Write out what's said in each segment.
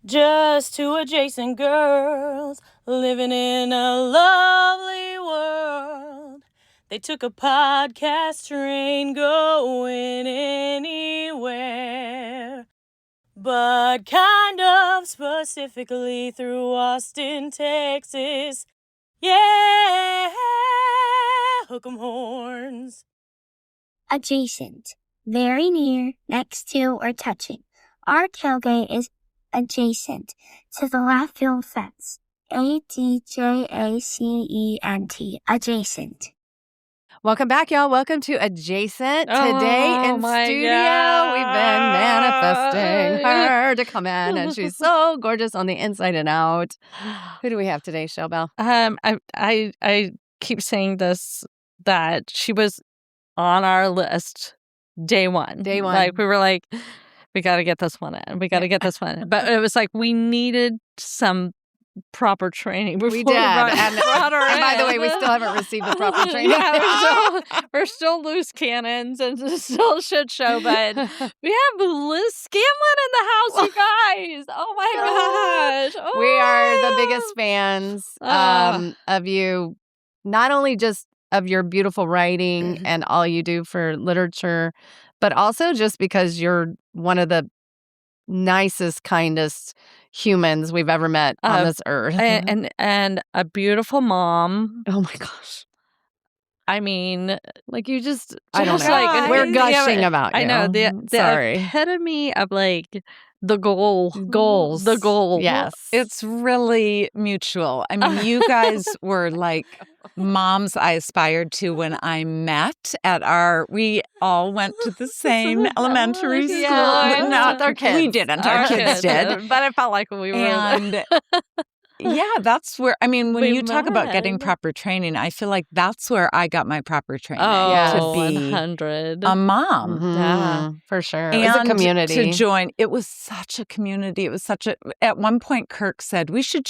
Just two adjacent girls living in a lovely world. They took a podcast train going anywhere, but kind of specifically through Austin, Texas. Yeah, hook 'em horns. Adjacent. Very near, next to, or touching. Our tailgate is adjacent to the left field fence. ADJACENT. Adjacent. Welcome back, y'all. Welcome to Adjacent. Oh, Today in my studio, God. we've been manifesting her to come in, and she's so gorgeous on the inside and out. Who do we have today, Shellbell? I keep saying this, that she was on our list day one. Day one. Like, we were like, we got to get this one in. We got to get this one in. But it was like, we needed some proper training before We did. And brought her by the in. way, we still haven't received the proper training. Yeah, we're still loose cannons and it's still a shit show. But we have Liz Scanlon in the house, you guys. Oh my gosh. Oh. We are the biggest fans of you, not only just of your beautiful writing and all you do for literature, but also just because you're one of the nicest, kindest humans we've ever met on this earth. And a beautiful mom. Oh my gosh. I mean, like, you just I don't know. like we're gushing about you. I know the Sorry. epitome of like the goals. The goal. Yes. It's really mutual. I mean, you guys were like moms I aspired to when I met at we all went to the same elementary school. Yeah. Not our kids. We didn't. Our kids did. But it felt like we were. And yeah, that's where, I mean, when We you talk about getting met. proper training, I feel like that's where I got my proper training. Oh, to be 100. a mom. Yeah. For sure. And It was a community. to join, it was such a community. It was such a. At one point, Kirk said we should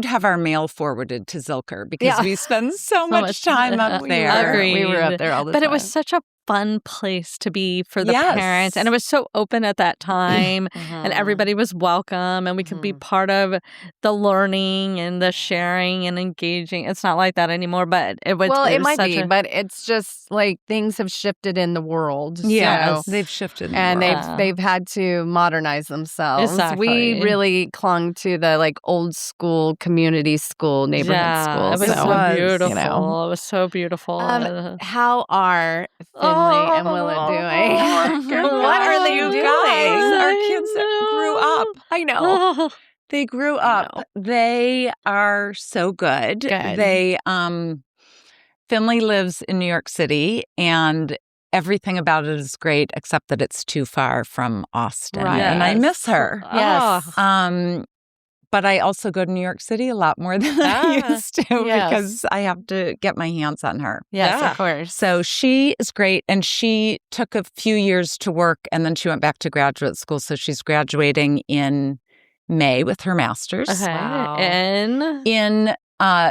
have our mail forwarded to Zilker because we spend so much time up there. Agreed. We were up there all the time. But it was such a fun place to be for the Yes. parents, and it was so open at that time, and everybody was welcome, and we could be part of the learning and the sharing and engaging. It's not like that anymore, but it was. Well, it was might such be, but it's just like things have shifted in the world. Yes, so- they've shifted, and world. they've had to modernize themselves. Exactly. We really clung to the like old school community school, neighborhood school. It was so, so beautiful. you know. It was so beautiful. How are Finley and Willet doing? What are they You doing? guys, our kids grew up. I know. They grew up. They are so good. Good. They Finley lives in New York City, and everything about it is great except that it's too far from Austin. Right. And I miss her. Yes. But I also go to New York City a lot more than I used to because I have to get my hands on her. Yes, Yeah. of course. So she is great, and she took a few years to work, and then she went back to graduate school. So she's graduating in May with her master's. Okay. Wow. And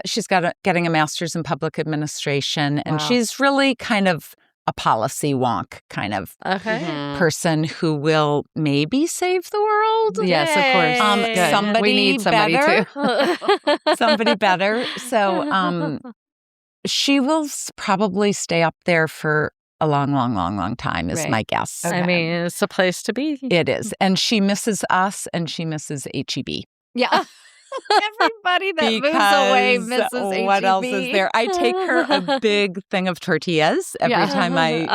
She's getting a master's in public administration, and Wow. she's really kind of a policy wonk kind of okay. person who will maybe save the world. Yes, of course. Yay. Good. Somebody we need somebody better. too. Somebody better. So she will probably stay up there for a long time is Right. my guess. Okay. I mean, it's a place to be. It is. And she misses us, and she misses HEB. Yeah. Everybody that moves away misses what HEB. else is there? I take her a big thing of tortillas every Yeah. time I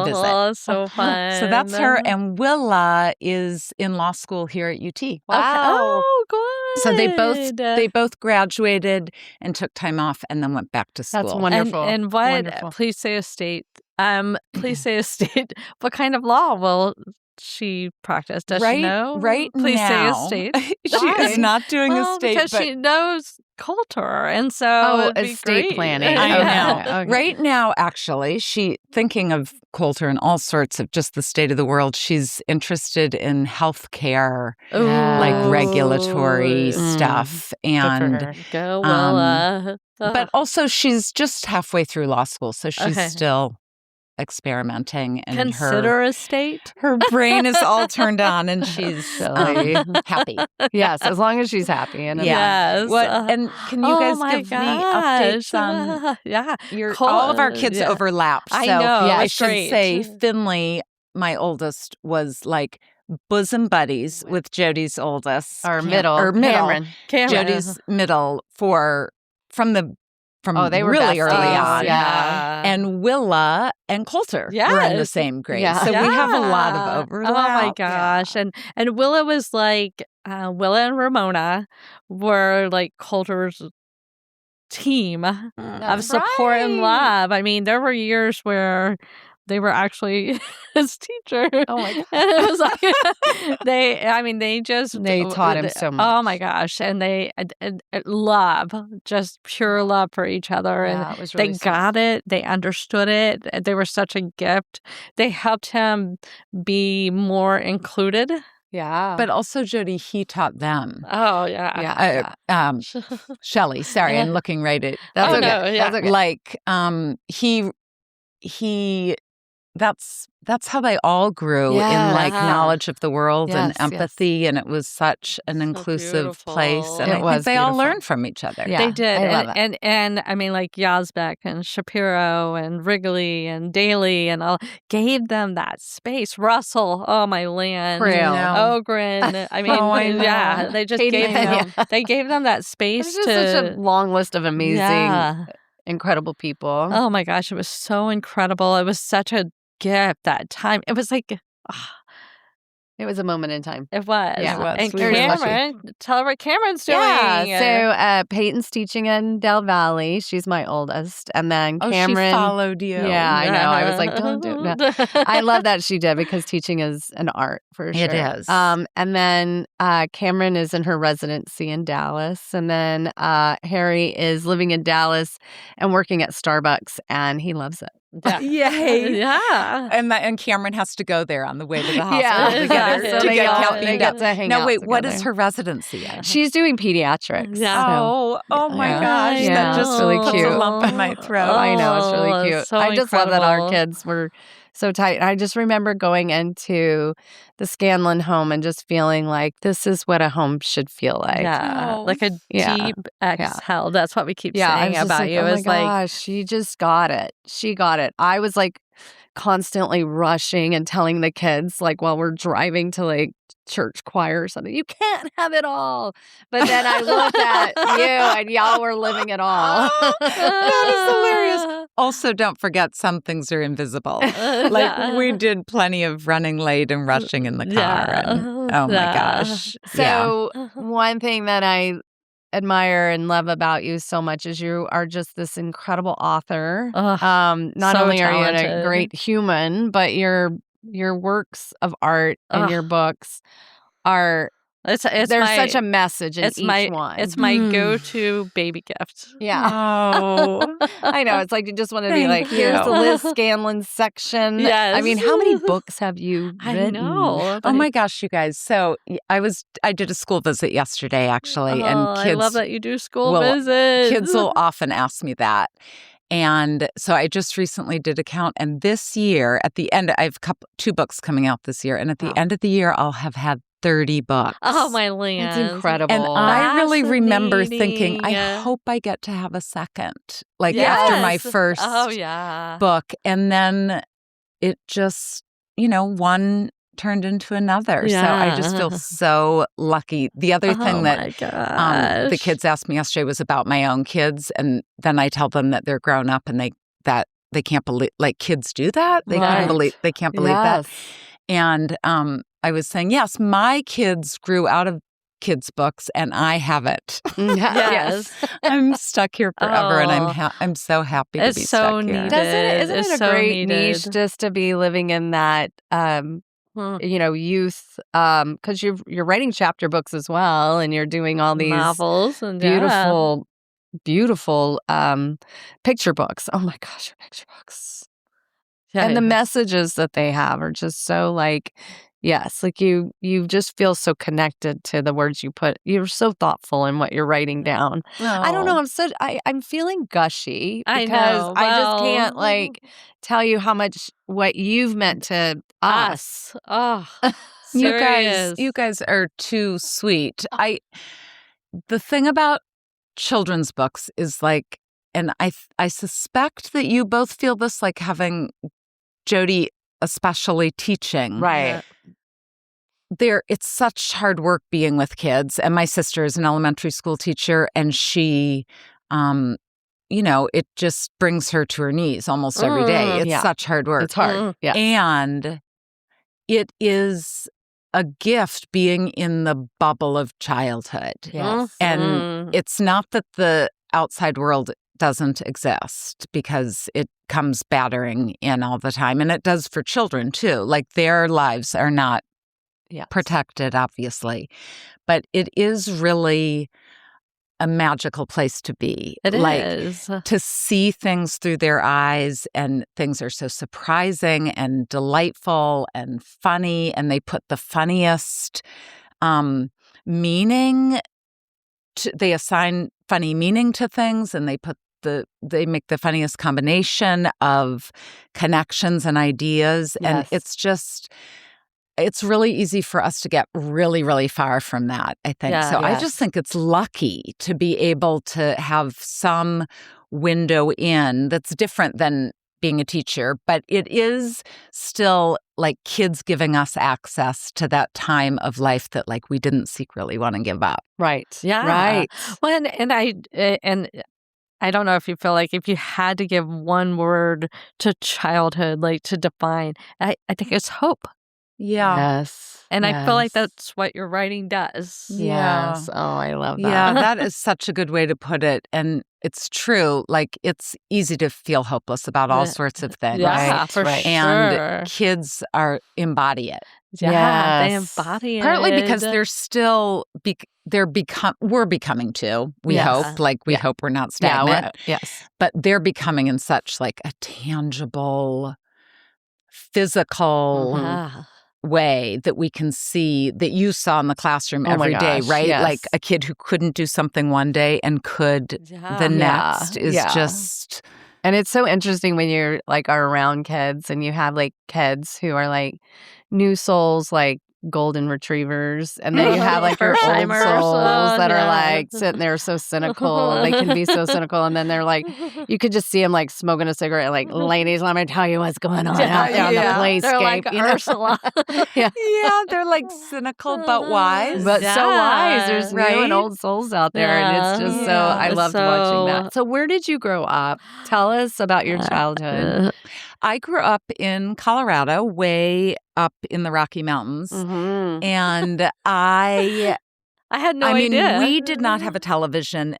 visit. So fun. So that's her. And Willa is in law school here at UT. Wow. Oh, good. So they both graduated and took time off and then went back to school. That's wonderful. And what? Wonderful. Please say a state. Please say a state. What kind of law will she practice? Does she know? Right Please now, say a state. she is not doing a state, because but she knows culture, and so it'd be estate great. planning. I know. Okay. Right now, actually, thinking of culture and all sorts of just the state of the world. She's interested in healthcare, Ooh. like regulatory Mm. stuff, Good for and her. Go Willa. but also she's just halfway through law school, so she's Okay. still experimenting, and Consider a state. her brain is all turned on, and she's happy. Yes, as long as she's happy. And Yes. What? And can you guys my give me updates gosh. on all of our kids overlap? I So know. I It's should great. say Finley, my oldest, was like bosom buddies with Jody's oldest. Or middle. Cameron. Jody's middle from they were really besties. early on. Yeah. And Willa and Coulter were in the Yes. same grade. Yeah. So we have a lot Yeah. of overlap. Oh my gosh. And Willa was like Willa and Ramona were like Coulter's team of support and love. I mean, there were years where they were actually his teacher. Oh my God. And it was like they taught him so much. Oh my gosh. And they love, just pure love for each other. Yeah, And it was really they got it. They understood it. They were such a gift. They helped him be more included. Yeah. But also, Jody, he taught them. Oh, yeah. Shelly, sorry, I'm looking right at That's Oh, okay. no, yeah. That's okay. like he that's how they all grew in like Yeah. knowledge of the world and Yes, empathy, and it was such an inclusive place, beautiful. and It I was think they all beautiful. learned from each other. Yeah. They did. I love it. And I mean, like Yazbek and Shapiro and Wrigley and Daly and all gave them that space. Russell, oh my land. Real. Ogren. I mean, Oh, I know. yeah, they just Katie gave them, Pena. they gave them that space There's to. just such a long list of amazing, Yeah. incredible people. Oh my gosh, it was so incredible. It was such a gift that time. It was like, It was a moment in time. it was. Yeah, it was. And We were lucky. Cameron, tell her what Cameron's doing. Yeah. So Peyton's teaching in Del Valley. She's my oldest. And then Oh, Cameron. she followed you. Yeah, I know. I was like, don't do it. I love that she did, because teaching is an art for sure. It is. And then Cameron is in her residency in Dallas. And then Harry is living in Dallas and working at Starbucks, and he loves it. Yeah. Yay. Yeah. And Cameron has to go there on the way to the hospital Yeah, to get her so to they get all- caffeined they get up. to hang No, out wait, what is together. her residency in? She's doing pediatrics. Yeah. so- Oh my Yeah. gosh. Yeah, That just it's really puts cute. a lump in my throat. I know, it's really Oh, cute. so I just love that our incredible. kids were so tight. I just remember going into the Scanlon home and just feeling like this is what a home should feel like. Yeah, Oh. like a Yeah. deep exhale. That's what we keep I saying was just about like, you. oh my Is like, gosh, she just got it. She got it. I was like constantly rushing and telling the kids, like while we're driving to like church choir or something, you can't have it all. But then I looked at you and y'all were living it all. That is hilarious. Also, don't forget, some things are invisible. Like we did plenty of running late and rushing in the car. Yeah. And, oh my Yeah. gosh. So one thing that I admire and love about you so much is you are just this incredible author. Ugh, Not so only are you a talented. great human, but your works of art and your books are it's there's my, such a message in it's each my one. it's my go-to baby gift. yeah. Oh. I know. It's like you just want to be Thank like, here's the you. Liz Scanlon section. Yes. I mean, how many books have you written? I know. Oh my gosh, you guys. So I did a school visit yesterday, actually. And kids I love that you do school will- visits. Kids will often ask me that. And so I just recently did a count. And this year, at the end, I have 2 books coming out this year. And at the end of the year, I'll have had 30 books. Oh my land. It's incredible. And I really remember thinking, I Fascinating. hope I get to have a second, like Yes. after my first Oh yeah. book. And then it just, one turned into another. So I just feel so lucky. The other thing that the kids asked me yesterday was about my own kids. And then I tell them that they're grown up and they can't believe, like, kids do that. They can't believe that. And I was saying, yes, my kids grew out of kids' books and I haven't. Yes. I'm stuck here forever, and Oh. I'm so happy to It's be so stuck needed. here. Isn't It's it a so great niche needed. just to be living in that youth, because you're writing chapter books as well, and you're doing all these novels and beautiful picture books. Oh my gosh, your picture books. Yeah. And the messages that they have are just so like, Yes, like you just feel so connected to the words you put. You're so thoughtful in what you're writing down. I don't know. I'm feeling gushy I because know. I just can't Well, tell you how much what you've meant to us. Oh, You serious. guys are too sweet. The thing about children's books is like, and I suspect that you both feel this, like having Jody especially teaching. Right. It's such hard work being with kids. And my sister is an elementary school teacher, and she, it just brings her to her knees almost every day. It's such hard work. It's hard. Yeah. And it is a gift being in the bubble of childhood. Yes. And it's not that the outside world doesn't exist, because it comes battering in all the time. And it does for children too. Like, their lives are not protected, obviously. But it is really a magical place to be. It is. To see things through their eyes, and things are so surprising and delightful and funny, and they put the funniest meaning they assign funny meaning to things, and they make the funniest combination of connections and ideas. And it's really easy for us to get really, really far from that, I think. I just think it's lucky to be able to have some window in that's different than being a teacher, but it is still like kids giving us access to that time of life that, like, we didn't secretly want to give up. Right. Yeah. Right. Well, and I don't know if you feel like if you had to give one word to childhood, like to define, I think it's hope. Yeah. Yes. And I feel like that's what your writing does. Yeah. Yes. Oh, I love that. Yeah, that is such a good way to put it. And it's true. Like, it's easy to feel hopeless about all sorts of things. Yeah, Right, for right. sure. And kids embody it. Yeah, they Yes. embody it. Partly because they're still, we're becoming too, we hope. Like, we hope we're not stagnant. Yes. But they're becoming in such, like, a tangible, physical way that we can see, that you saw in the classroom every day, right? Yes. Like, a kid who couldn't do something one day and could the next is just... And it's so interesting when you're like are around kids and you have like kids who are like new souls, like golden retrievers, and then you have like your old First-timers. souls that are Yeah. like sitting there so cynical. They can be so cynical, and then they're like, you could just see them like smoking a cigarette, like, ladies, let me tell you what's going on out there on the playscape. They're like you know? Ursula. Yeah. Yeah, they're like cynical but wise. But so wise. There's new Right? and old souls out there, and it's just so, I loved watching that. So where did you grow up? Tell us about your childhood. I grew up in Colorado, way up in the Rocky Mountains. Mm-hmm. And I had no mean, idea. we did not have a television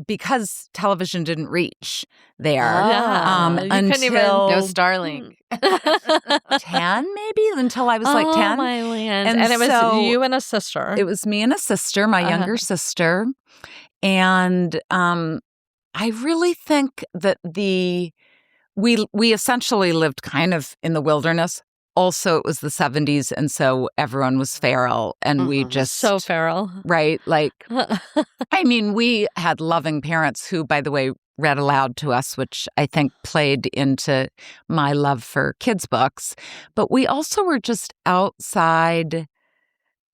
because television didn't reach there. Yeah. You couldn't even- Until No Starlink. 10, maybe, until I was like 10. Oh, my land. And And it was so you and a sister. It was me and a sister, my younger sister. And I really think that we essentially lived kind of in the wilderness. Also, it was the 70s, and so everyone was feral, and we just... so feral. Right? Like, I mean, we had loving parents who, by the way, read aloud to us, which I think played into my love for kids' books. But we also were just outside,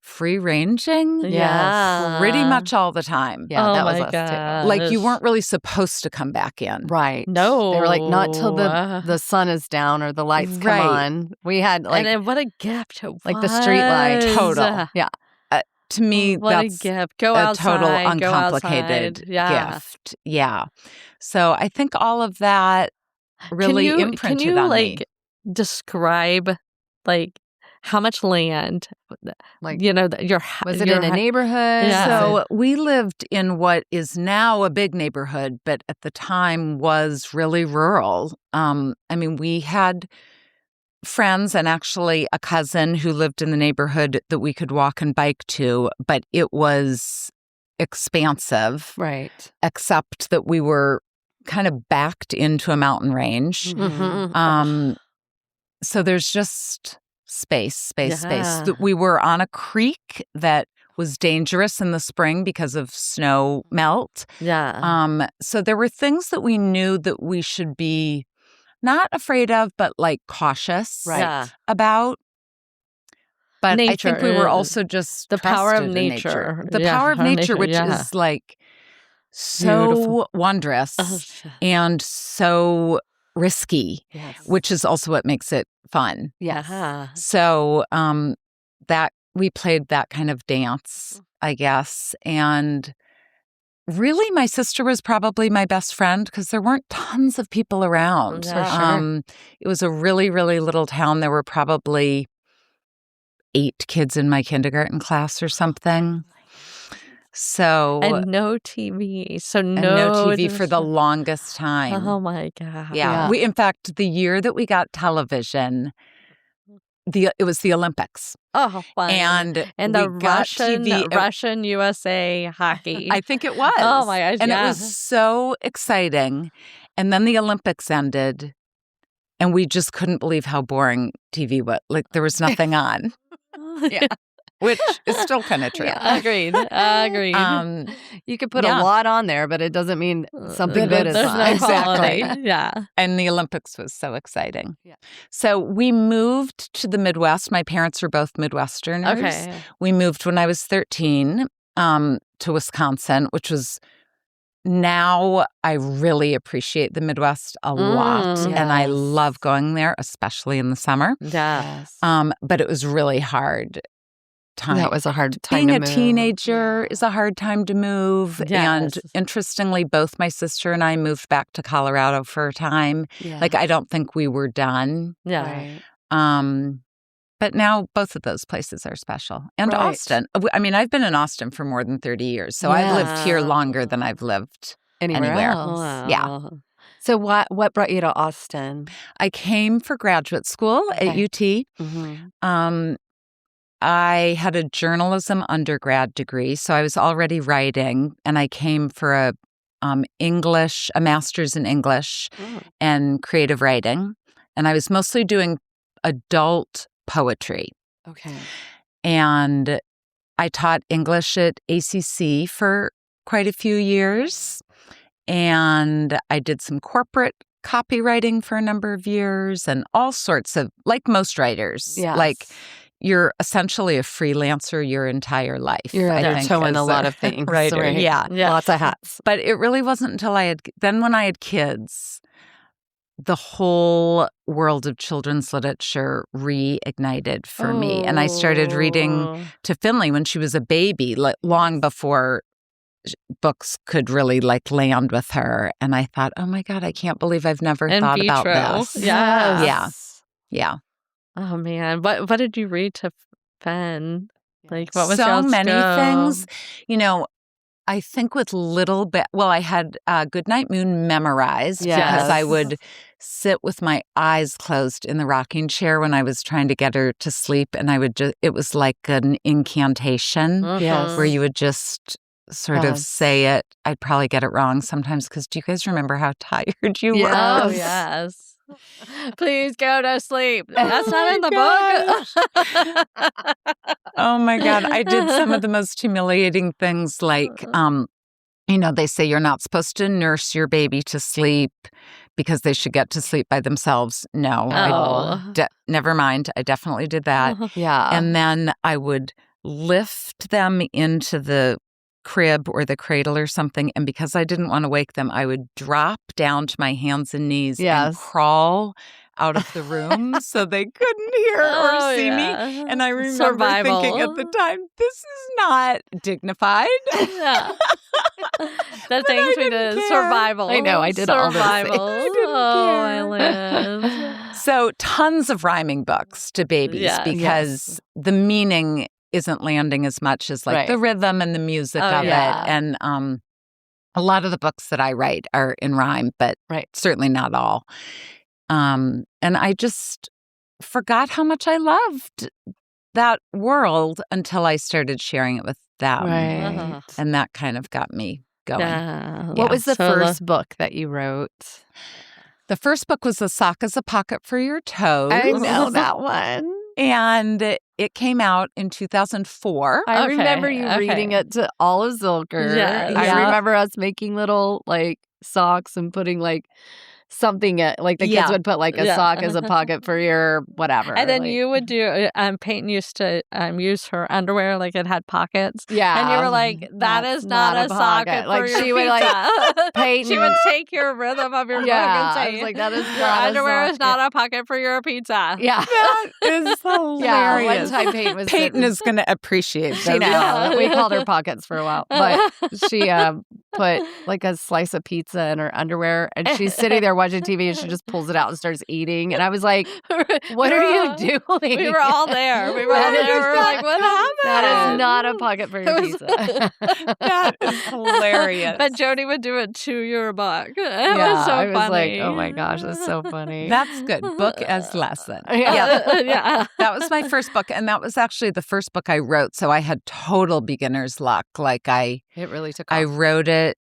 free-ranging. Yeah. Pretty much all the time. Yeah, Oh that was my us gosh. too. Like, you weren't really supposed to come back in. Right. No. They were like, not till the sun is down or the lights come Right. on. We had like and then what a gift it like the street light. was. Total. Yeah. To me, What that's a gift. Go a outside. total go uncomplicated outside. Yeah. gift. Yeah. So I think all of that really imprinted Can you on like me. describe like how much land, Like, your was it in a neighborhood? Yeah. So we lived in what is now a big neighborhood, but at the time was really rural. I mean, we had friends and actually a cousin who lived in the neighborhood that we could walk and bike to, but it was expansive, Right. except that we were kind of backed into a mountain range. Mhm. So there's just space. We were on a creek that was dangerous in the spring because of snow melt. Yeah. So there were things that we knew that we should be not afraid of, but like cautious about. But nature, I think we were also just the power of nature. The Yeah, power of nature, which yeah. is like so Beautiful. wondrous and so risky, which is also what makes it fun. Yeah. So that we played that kind of dance, I guess. And really, my sister was probably my best friend because there weren't tons of people around. It was a really, really little town. There were probably 8 kids in my kindergarten class or something. So and no TV. And no TV for the longest time. Oh my God. Yeah. We, in fact, the year that we got television, it was the Olympics. Oh, fun. And the we got TV, Russian USA hockey. I think it was. Oh my gosh. And it was so exciting. And then the Olympics ended, and we just couldn't believe how boring TV was. Like, there was nothing on. Which is still kind of true. Agreed. You could put a lot on there, but it doesn't mean something good is on. Exactly. Yeah. And the Olympics was so exciting. Yeah. So we moved to the Midwest. My parents were both Midwesterners. Okay. We moved when I was 13 to Wisconsin, which was, now I really appreciate the Midwest a lot. Yes. And I love going there, especially in the summer. Yes. But it was really hard. That was a hard time Being to move. a teenager is a hard time to move. Yes. And interestingly, both my sister and I moved back to Colorado for a time. Yeah. Like, I don't think we were done. Yeah. Right. But now both of those places are special. And Austin. I mean, I've been in Austin for more than 30 years. So I've lived here longer than I've lived anywhere. else. Wow. Yeah. So what brought you to Austin? I came for graduate school at UT. Mm-hmm. I had a journalism undergrad degree, so I was already writing, and I came for a master's in English and creative writing, and I was mostly doing adult poetry. Okay. And I taught English at ACC for quite a few years, and I did some corporate copywriting for a number of years, and all sorts of, like most writers, like, you're essentially a freelancer your entire life. You're toeing a lot of things. Right. Yeah. Lots of hats. But it really wasn't until when I had kids, the whole world of children's literature reignited for me. And I started reading to Finley when she was a baby, long before books could really land with her. And I thought, oh my God, I can't believe I've never thought about this. Yes. Yeah. Oh man, what did you read to Fen? Like, what was so many things? I think with little bit. Well, I had Goodnight Moon memorized because I would sit with my eyes closed in the rocking chair when I was trying to get her to sleep, and I would it was like an incantation where you would just sort of say it. I'd probably get it wrong sometimes because do you guys remember how tired you were? Oh yes. Please go to sleep. That's not in the book. Oh my God. I did some of the most humiliating things like, they say you're not supposed to nurse your baby to sleep because they should get to sleep by themselves. No. Never mind. I definitely did that. Yeah. And then I would lift them into the crib or the cradle or something, and because I didn't want to wake them, I would drop down to my hands and knees and crawl out of the room so they couldn't hear or see me. And I remember thinking at the time, this is not dignified. The things we did, survival. I know, I did all those things. I live. So tons of rhyming books to babies because the meaning isn't landing as much as the rhythm and the music of it. And a lot of the books that I write are in rhyme, but certainly not all. And I just forgot how much I loved that world until I started sharing it with them. Right. And that kind of got me going. Yeah. What was the first book that you wrote? The first book was A Sock is a Pocket for Your Toes. I know that one. And it came out in 2004. I remember you reading it to all of Zilker. Yes. I remember us making little like socks and putting like something like the kids would put like a sock as a pocket for your whatever. And then you would do Peyton used to use her underwear like it had pockets. Yeah. And you were like, that is not a socket like for your she would pizza. Peyton. She would take your rhythm of your book and say, I was like, that is your not underwear a is not a pocket for your pizza. Yeah. That is hilarious. Yeah, one time Peyton is going to appreciate She knows. We called her pockets for a while. But she put like a slice of pizza in her underwear and she's sitting there watching TV and she just pulls it out and starts eating. And I was like, what are you doing? We were all there. We were all there. We were like, what happened? That is not a pocket for your pizza. That is hilarious. But Jody would do it to your book. It was so I was funny. like, oh my gosh, that's so funny. That's good. Book as lesson. Yeah. That was my first book. And that was actually the first book I wrote. So I had total beginner's luck. Like it really took off. I wrote it.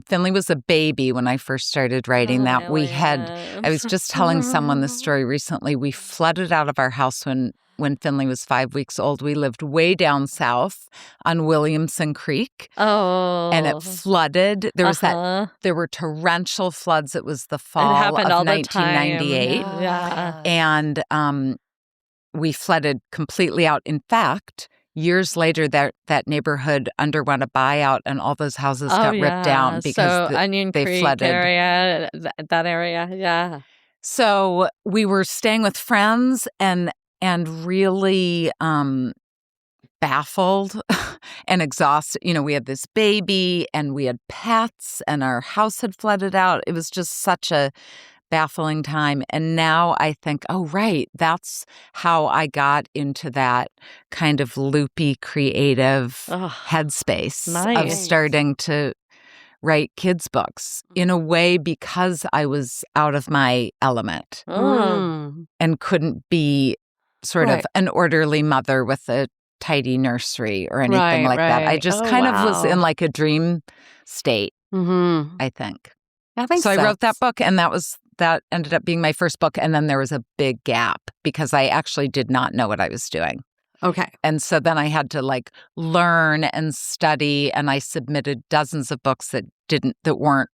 Finley was a baby when I first started writing that. Really? We had, I was just telling someone this story recently. We flooded out of our house when Finley was 5 weeks old. We lived way down south on Williamson Creek. Oh. And it flooded. There was there were torrential floods. It was the fall it happened of all 1998. The time. Yeah. And we flooded completely out. In fact, years later, that neighborhood underwent a buyout, and all those houses got ripped down because Onion they Creek flooded. Area, that area, yeah. So we were staying with friends and really baffled and exhausted. You know, we had this baby and we had pets, and our house had flooded out. It was just such a baffling time. And now I think, oh, right, that's how I got into that kind of loopy, creative headspace of starting to write kids' books in a way because I was out of my element and couldn't be sort of an orderly mother with a tidy nursery or anything like that. I just of was in like a dream state, I think. So I wrote that book, and that ended up being my first book. And then there was a big gap because I actually did not know what I was doing. Okay. And so then I had to like learn and study, and I submitted dozens of books that weren't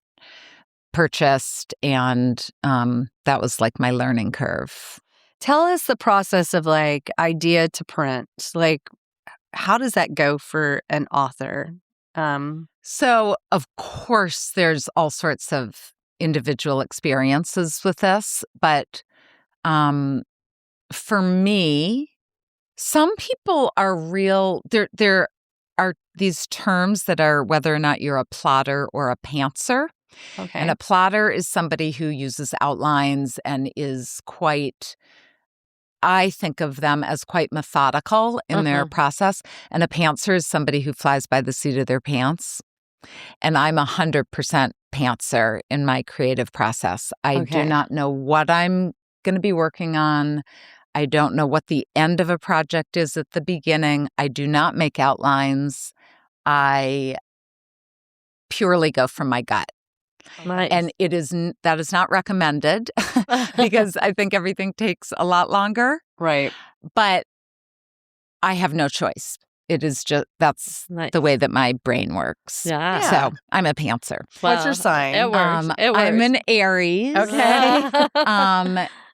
purchased. And that was like my learning curve. Tell us the process of like idea to print. Like, how does that go for an author? So, of course, there's all sorts of individual experiences with this. But for me, some people are real. There are these terms that are whether or not you're a plotter or a pantser. Okay. And a plotter is somebody who uses outlines and is quite, I think of them as quite methodical in their process. And a pantser is somebody who flies by the seat of their pants. And I'm 100% pantser in my creative process. I do not know what I'm going to be working on. I don't know what the end of a project is at the beginning. I do not make outlines. I purely go from my gut. Nice. And that is not recommended because I think everything takes a lot longer. Right. But I have no choice. It is just, that's the way that my brain works. Yeah. So I'm a pantser. Well, what's your sign? It works. I'm an Aries. Okay.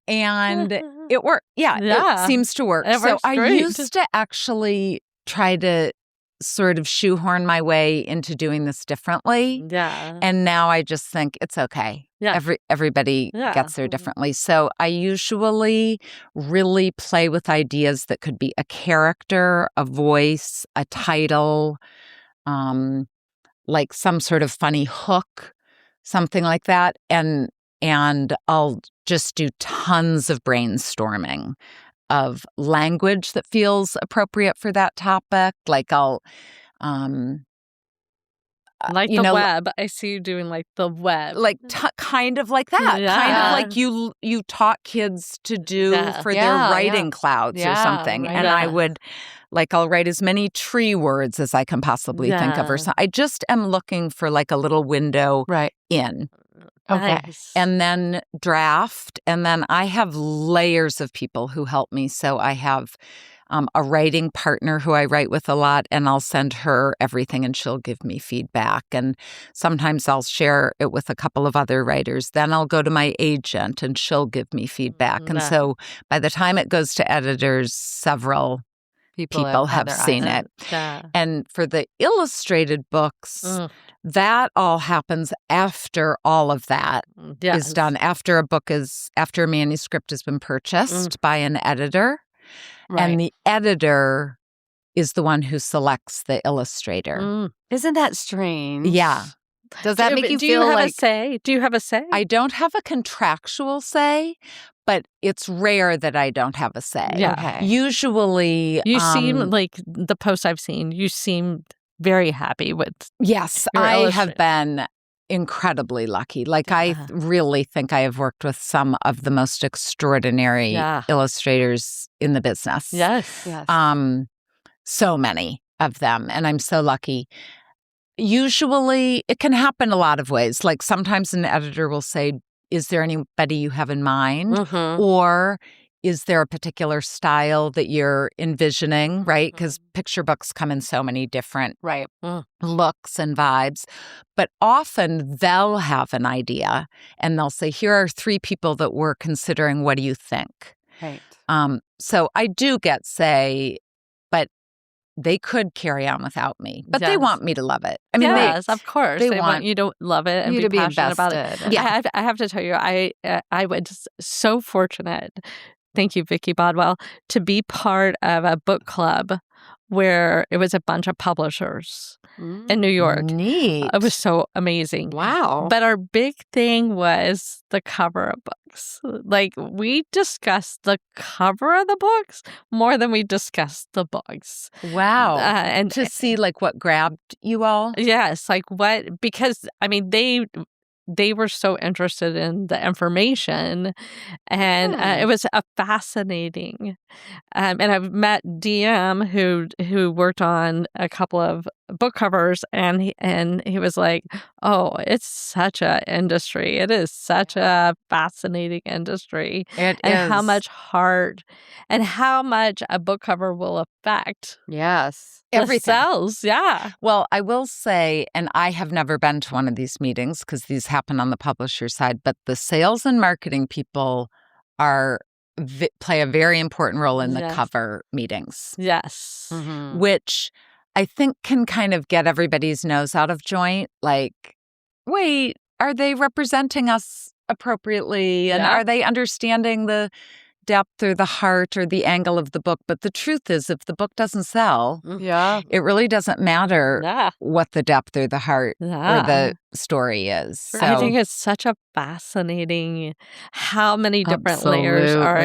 And it works. Yeah, it seems to work. So I used to actually try to sort of shoehorn my way into doing this differently. Yeah. And now I just think it's okay. Yeah. Everybody gets there differently. So I usually really play with ideas that could be a character, a voice, a title, like some sort of funny hook, something like that. And I'll just do tons of brainstorming of language that feels appropriate for that topic. Like I'll like the web. I see you doing like the web. Like kind of like that. Yeah. Kind of like you taught kids to do for their writing clouds or something. Right. And I would, like, I'll write as many tree words as I can possibly think of. Or something. I just am looking for like a little window in. Okay. Nice. And then draft. And then I have layers of people who help me. So I have a writing partner who I write with a lot, and I'll send her everything and she'll give me feedback. And sometimes I'll share it with a couple of other writers. Then I'll go to my agent and she'll give me feedback. And so by the time it goes to editors, several people have seen it. Yeah. And for the illustrated books, that all happens after all of that is done, after a manuscript has been purchased by an editor. Right. And the editor is the one who selects the illustrator. Isn't that strange? Yeah. Does that make you feel like... Do you have a say? I don't have a contractual say, but it's rare that I don't have a say. Yeah. Okay. Usually... You seem like, the posts I've seen, you seem very happy with... Yes, I have been incredibly lucky. Like, I really think I have worked with some of the most extraordinary illustrators in the business. Yes. So many of them, and I'm so lucky. Usually, it can happen a lot of ways. Like, sometimes an editor will say, is there anybody you have in mind? Or is there a particular style that you're envisioning, right? Because picture books come in so many different looks and vibes. But often they'll have an idea and they'll say, here are 3 people that we're considering. What do you think? Right. So I do get say, but they could carry on without me. But they want me to love it. I mean, of course. They want you to love it and you be to be passionate invested. about it. Yeah. I have to tell you, I was so fortunate. Thank you, Vicki Bodwell, to be part of a book club where it was a bunch of publishers in New York. Neat. It was so amazing. Wow. But our big thing was the cover of books. Like, we discussed the cover of the books more than we discussed the books. Wow. And to see, like, what grabbed you all? Yes. Like, what? Because, I mean, they were so interested in the information, and it was a fascinating. And I've met DM who worked on a couple of book covers, and he was like, "Oh, it's such a industry. It is such a fascinating industry, and how much heart and how much a book cover will affect." Yes. Everything. The sales, yeah. Well, I will say, and I have never been to one of these meetings because these happen on the publisher side, but the sales and marketing people play a very important role in the cover meetings. Yes. Which I think can kind of get everybody's nose out of joint. Like, wait, are they representing us appropriately? And are they understanding the depth or the heart or the angle of the book? But the truth is, if the book doesn't sell, it really doesn't matter what the depth or the heart or the story is. So, I think it's such a fascinating how many different layers are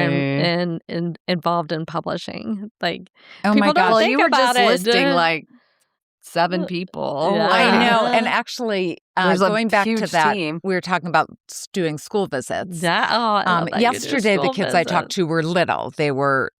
involved in publishing. Like, people don't think you were about just listing like 7 people. I know. And actually, going back to that, team. we were talking about doing school visits. Yeah. Oh, I love that yesterday, the kids I talked visits. to were little. They were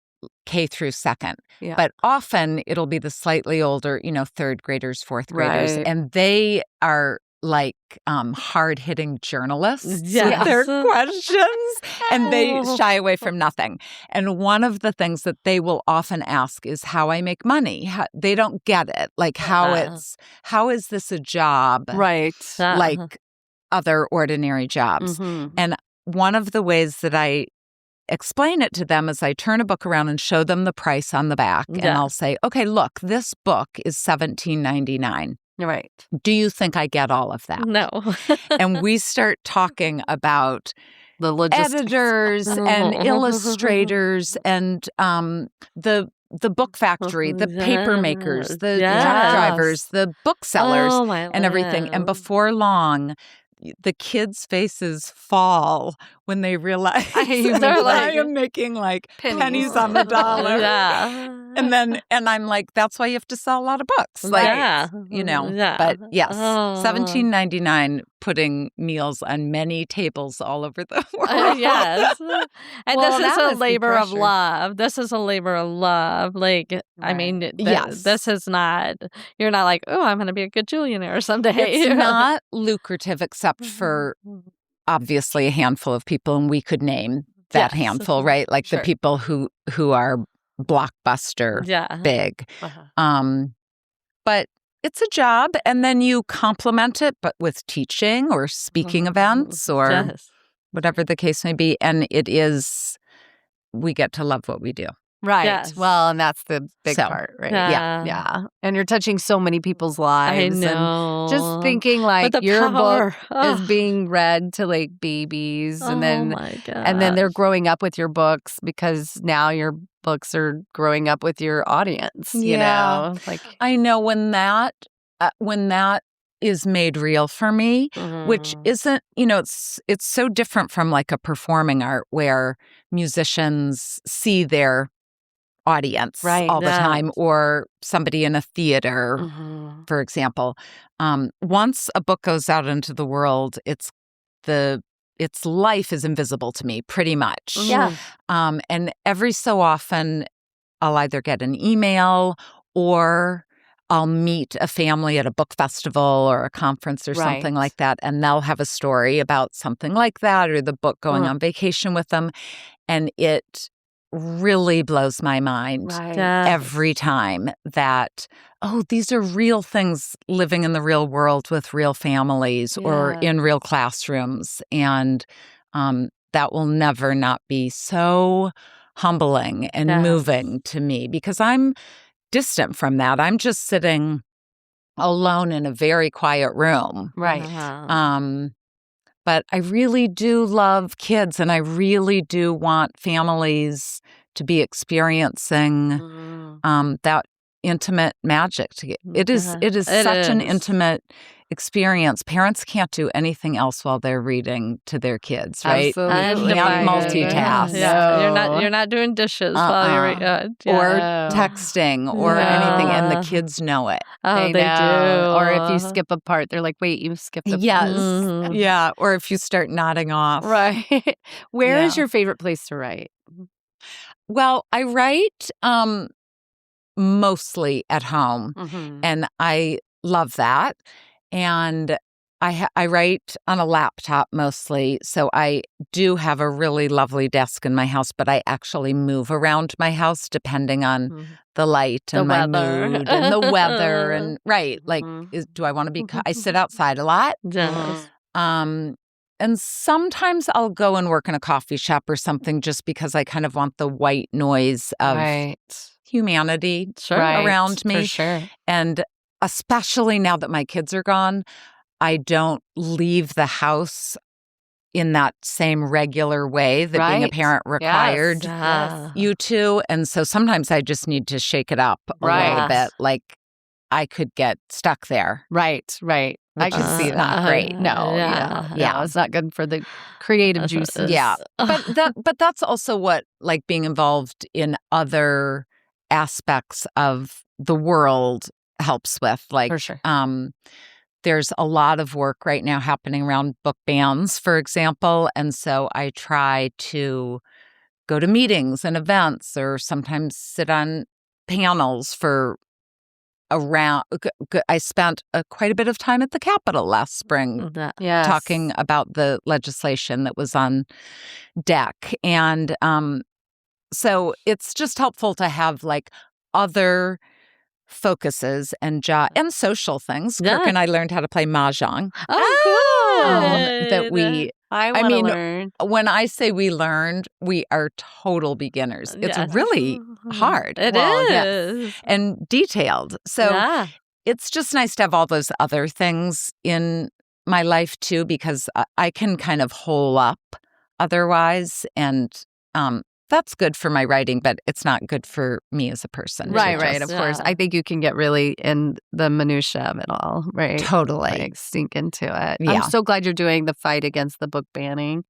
K through 2nd. Yeah. But often it'll be the slightly older, 3rd graders, 4th graders. Right. And they are like hard-hitting journalists with Yes. their questions, and they shy away from nothing. And one of the things that they will often ask is how I make money. They don't get it. Like, how is this a job? Right. Like other ordinary jobs. And one of the ways that I explain it to them is I turn a book around and show them the price on the back. And I'll say, okay, look, this book is $17.99. Right. Do you think I get all of that? No. And we start talking about the logistics. Editors and illustrators and the book factory, the paper makers, the truck drivers, the booksellers, and everything. And before long, the kids' faces fall when they realize I am making like pennies on the dollar. And I'm like, that's why you have to sell a lot of books. Like, but yes, $17.99 putting meals on many tables all over the world. Yes. And this is a labor of love. This is a labor of love. Like, I mean, this is not, you're not like, oh, I'm going to be a gajillionaire someday. It's not lucrative except for obviously a handful of people, and we could name that handful, right? Like the people who are blockbuster big. But it's a job, and then you complement it, but with teaching or speaking events or whatever the case may be. And we get to love what we do. Right. Yes. Well, and that's the big part, right? Yeah. And you're touching so many people's lives. I know. And just thinking like your book is being read to like babies, and then they're growing up with your books because now your books are growing up with your audience. You know, like I know when that is made real for me, which isn't, it's so different from like a performing art where musicians see their audience all the time, or somebody in a theater, for example. Once a book goes out into the world, its life is invisible to me pretty much. And every so often I'll either get an email or I'll meet a family at a book festival or a conference or something like that, and they'll have a story about something like that, or the book going on vacation with them. And it really blows my mind every time that, these are real things living in the real world with real families or in real classrooms. And that will never not be so humbling and moving to me, because I'm distant from that. I'm just sitting alone in a very quiet room. But I really do love kids, and I really do want families to be experiencing that intimate magic. It is such an intimate experience. Parents can't do anything else while they're reading to their kids, right? Absolutely. You can't multitask. You're not doing dishes while you're or texting or anything, and the kids know it. They do. Or if you skip a part, they're like, "Wait, you skipped a part." Yeah. Or if you start nodding off. Right. Where is your favorite place to write? Well, I write mostly at home, and I love that. And I write on a laptop mostly, so I do have a really lovely desk in my house, but I actually move around my house depending on the light and my mood and the weather. And do I want to be? I sit outside a lot. And sometimes I'll go and work in a coffee shop or something just because I kind of want the white noise of humanity around me. For sure. And especially now that my kids are gone, I don't leave the house in that same regular way that being a parent required you to. And so sometimes I just need to shake it up a little bit. Like I could get stuck there. Right. I can see that. Not great. No, it's not good for the creative juices. Yeah, but that's also what like being involved in other aspects of the world helps with. Like, for sure. There's a lot of work right now happening around book bans, for example, and so I try to go to meetings and events, or sometimes sit on panels for. I spent quite a bit of time at the Capitol last spring talking about the legislation that was on deck. And so it's just helpful to have like other focuses and social things. Kirk and I learned how to play mahjong. I want to learn. When I say we learned, we are total beginners. It's really hard. It is. And detailed. So it's just nice to have all those other things in my life too, because I can kind of hole up otherwise. And that's good for my writing, but it's not good for me as a person. Right, of course. I think you can get really in the minutia of it all, right? Totally. Like, sink into it. Yeah. I'm so glad you're doing the fight against the book banning.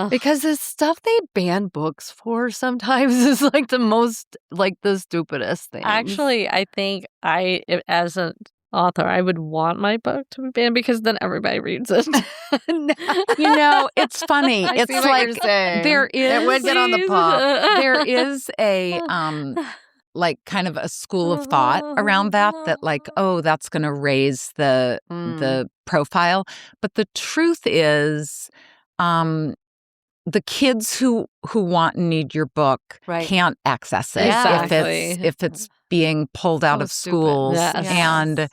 Because the stuff they ban books for sometimes is like the stupidest thing. Actually, I think as an author, I would want my book to be banned because then everybody reads it. It's funny. It's like there is. It would get on the pop. There is a like kind of a school of thought around that like, oh, that's going to raise the profile. But the truth is, the kids who want and need your book can't access it if it's being pulled out of schools. Yes. And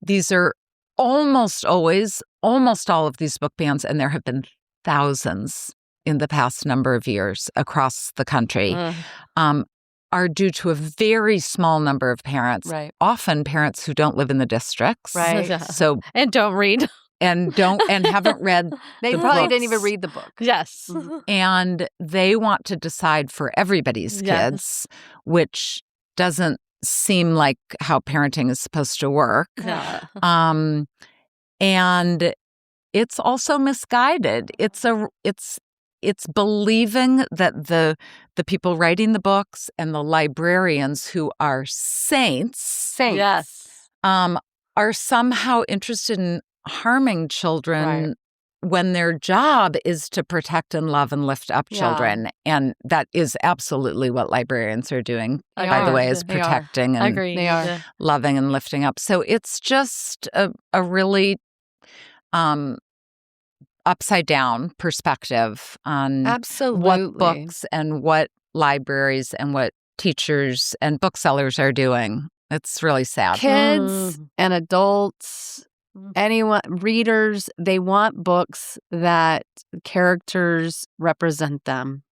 these are almost all of these book bans, and there have been thousands in the past number of years across the country, are due to a very small number of parents, often parents who don't live in the districts. So and don't read. And haven't read They probably didn't even read the book. Yes. And they want to decide for everybody's kids, which doesn't seem like how parenting is supposed to work. Yeah. And it's also misguided. It's believing that the people writing the books and the librarians who are saints Yes. are somehow interested in harming children when their job is to protect and love and lift up children. And that is absolutely what librarians are doing, by the way, is protecting and loving and lifting up. So it's just a really upside down perspective on what books and what libraries and what teachers and booksellers are doing. It's really sad. Kids and adults, anyone, readers, they want books that characters represent them.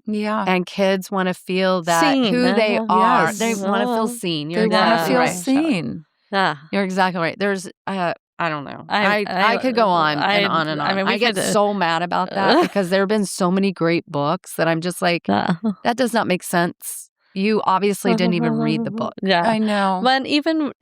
Yeah. And kids want to feel that who they are. Yes. They want to feel seen. They want to feel seen. Yeah. You're exactly right. There's I don't know. I could go on and on and on. I mean, I get so mad about that because there have been so many great books that I'm just like, that does not make sense. You obviously didn't even read the book. Yeah, I know. But even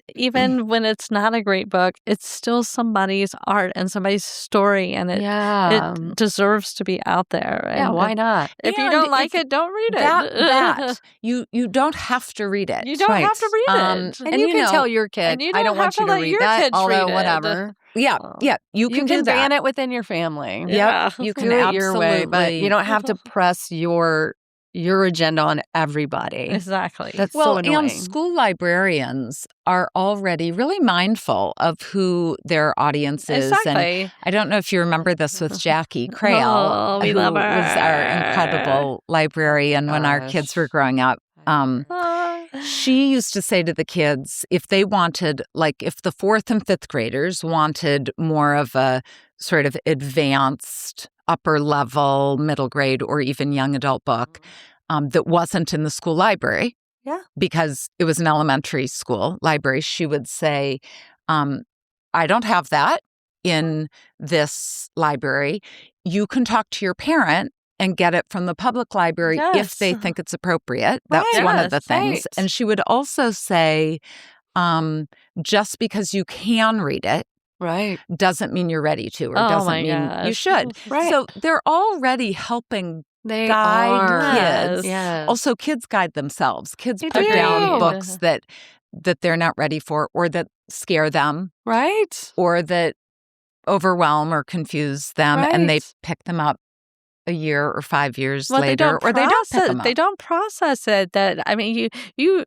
when it's not a great book, it's still somebody's art and somebody's story, and it deserves to be out there. And why not? If you don't like it, don't read it. That you don't have to read it. You don't have to read it. And you can tell your kid, I don't want you to read that, although whatever. Yeah, you can do that. ban it within your family. Yeah, you can do it your way, but you don't have to press your agenda on everybody. Exactly. That's so annoying. And school librarians are already really mindful of who their audience is. Exactly. And I don't know if you remember this with Jackie Crail, we who love her. was our incredible librarian when our kids were growing up. She used to say to the kids, if they wanted, like if the 4th and 5th graders wanted more of a sort of advanced upper level, middle grade, or even young adult book that wasn't in the school library, because it was an elementary school library, she would say, I don't have that in this library. You can talk to your parent and get it from the public library if they think it's appropriate. That's one of the things. Right. And she would also say, just because you can read it, doesn't mean you're ready to, or doesn't mean you should. Right. So they're already helping guide kids. Yes. Also, kids guide themselves. Kids put down books that they're not ready for, or that scare them, or that overwhelm or confuse them, and they pick them up a year or 5 years later, or they don't pick them up. They don't process it. That I mean, you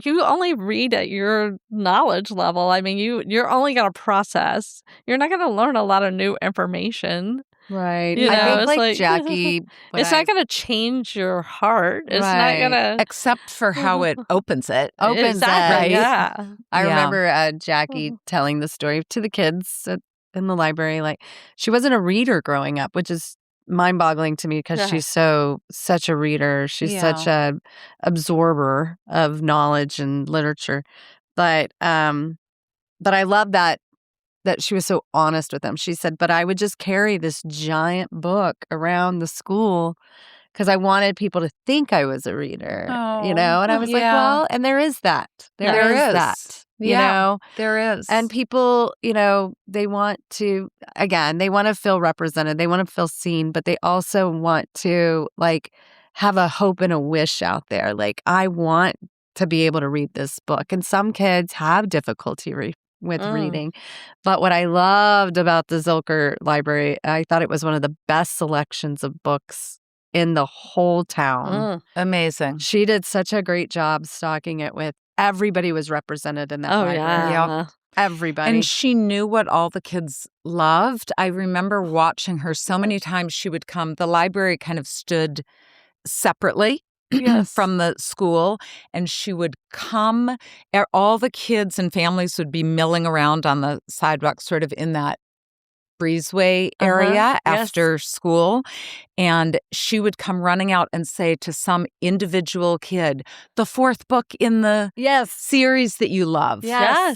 only read at your knowledge level. I mean, you're only going to process. You're not going to learn a lot of new information. Right. You know, I think it's like like Jackie. It's not going to change your heart. It's not going to. Except for how it opens it. Exactly. right? Yeah. I remember Jackie telling the story to the kids in the library. Like, she wasn't a reader growing up, which is mind-boggling to me because she's such a reader. She's such a absorber of knowledge and literature. But I love that she was so honest with them. She said, but I would just carry this giant book around the school because I wanted people to think I was a reader, you know? And I was like, well, and there is that. There is that. You know, there is. And people, you know, they want to, again, they want to feel represented. They want to feel seen, but they also want to like have a hope and a wish out there. Like, I want to be able to read this book. And some kids have difficulty with reading. But what I loved about the Zilker Library, I thought it was one of the best selections of books in the whole town. Amazing. She did such a great job stocking it with everybody was represented in that library. everybody. And she knew what all the kids loved. I remember watching her so many times. She would come. The library kind of stood separately from the school, and she would come. All the kids and families would be milling around on the sidewalk, sort of in that breezeway area after school. And she would come running out and say to some individual kid, the fourth book in the series that you love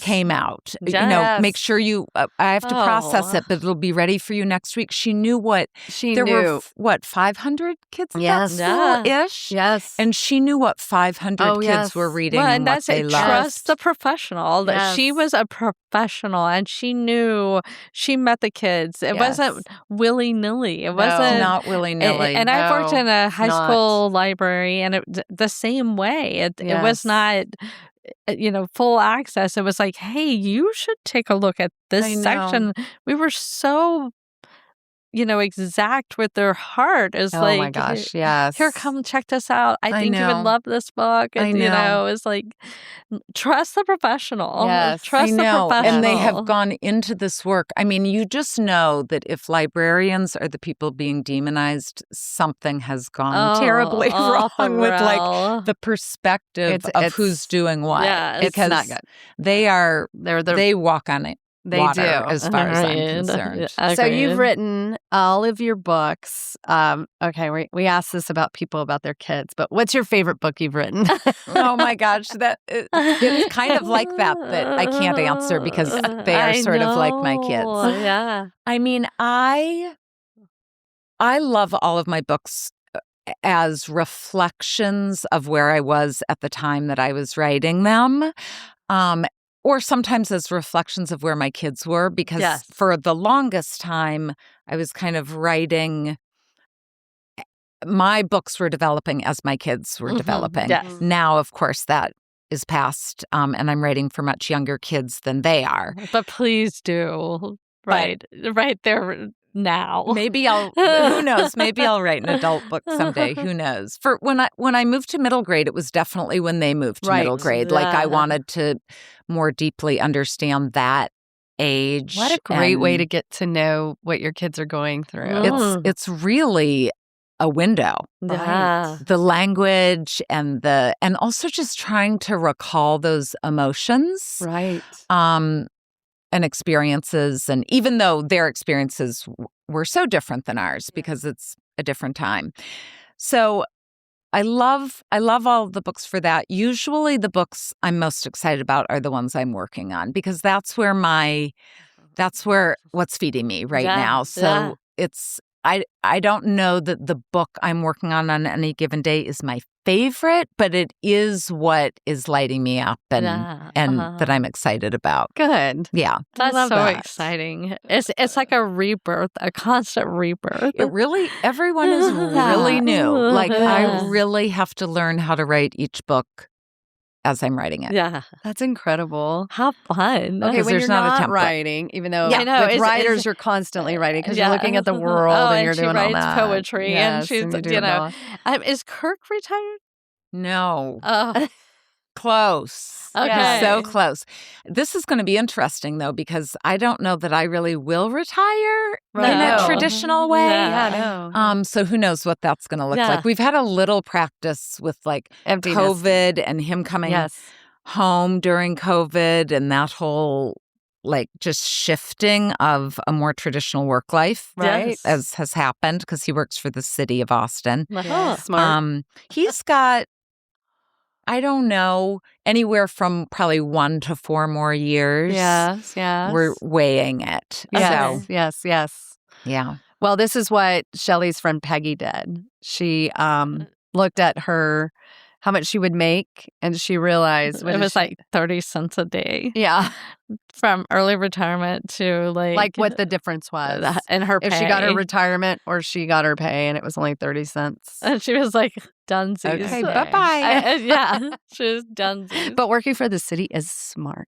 came out. You know, make sure you, I have to process it, but it'll be ready for you next week. She knew what, there were, 500 kids at that school-ish? Yes. And she knew what 500 kids were reading and what they loved. Trust the professional. That she was a professional and she knew, she met the kids. It wasn't willy-nilly. It wasn't not willy-nilly. And I worked in a high school library, and it the same way. It was not, full access. It was like, hey, you should take a look at this section. We were so, exact with their heart. It's like, oh my gosh, yes. Here, come check this out. I think you would love this book. And, it's like, trust the professional. Yes, trust the professional. And they have gone into this work. I mean, you just know that if librarians are the people being demonized, something has gone terribly wrong with like the perspective of who's doing what. Yeah, it's not good. They walk on it. They water, do, as far as I'm concerned. So you've written all of your books. Okay, we asked this about people about their kids, but what's your favorite book you've written? Oh my gosh, it's kind of like that I can't answer because they are sort of like my kids. Yeah, I mean, I love all of my books as reflections of where I was at the time that I was writing them. Or sometimes as reflections of where my kids were, because for the longest time, I was kind of writing. My books were developing as my kids were developing. Yes. Now, of course, that is past, and I'm writing for much younger kids than they are. But please do right there now. Maybe who knows? Maybe I'll write an adult book someday. Who knows? For when I moved to middle grade, it was definitely when they moved to middle grade. Like I wanted to more deeply understand that age. What a great way to get to know what your kids are going through. It's really a window. Yeah. The language and also just trying to recall those emotions. Right. And experiences, and even though their experiences were so different than ours because it's a different time. So I love all of the books for that. Usually the books I'm most excited about are the ones I'm working on because that's where what's feeding me right now. So it's I don't know that the book I'm working on any given day is my favorite, but it is what is lighting me up and that I'm excited about. Good. Yeah. That's so exciting. It's like a rebirth, a constant rebirth. It really, everyone is really new. Like I really have to learn how to write each book as I'm writing it. Yeah. That's incredible. How fun. Okay, when you're not writing, even though with writers you're constantly writing because you're looking at the world and you're doing all that. She writes poetry and she's, is Kirk retired? No. Oh. Close. Okay. So close. This is going to be interesting, though, because I don't know that I really will retire in a traditional way. Yeah, no. So who knows what that's going to look like. We've had a little practice with like emptiness. COVID and him coming home during COVID and that whole like just shifting of a more traditional work life, right? As has happened because he works for the city of Austin. Smart. He's got, I don't know, anywhere from probably 1 to 4 more years. Yes. We're weighing it. Yes. So, Yes. yeah. Well, this is what Shelly's friend Peggy did. She looked at how much she would make, and she realized it was like 30 cents a day. Yeah. From early retirement to like what the difference was in her pay. If she got her retirement or she got her pay, and it was only 30 cents. And she was like, dunsies. Okay, bye-bye. Yeah, she was dunsies. But working for the city is smart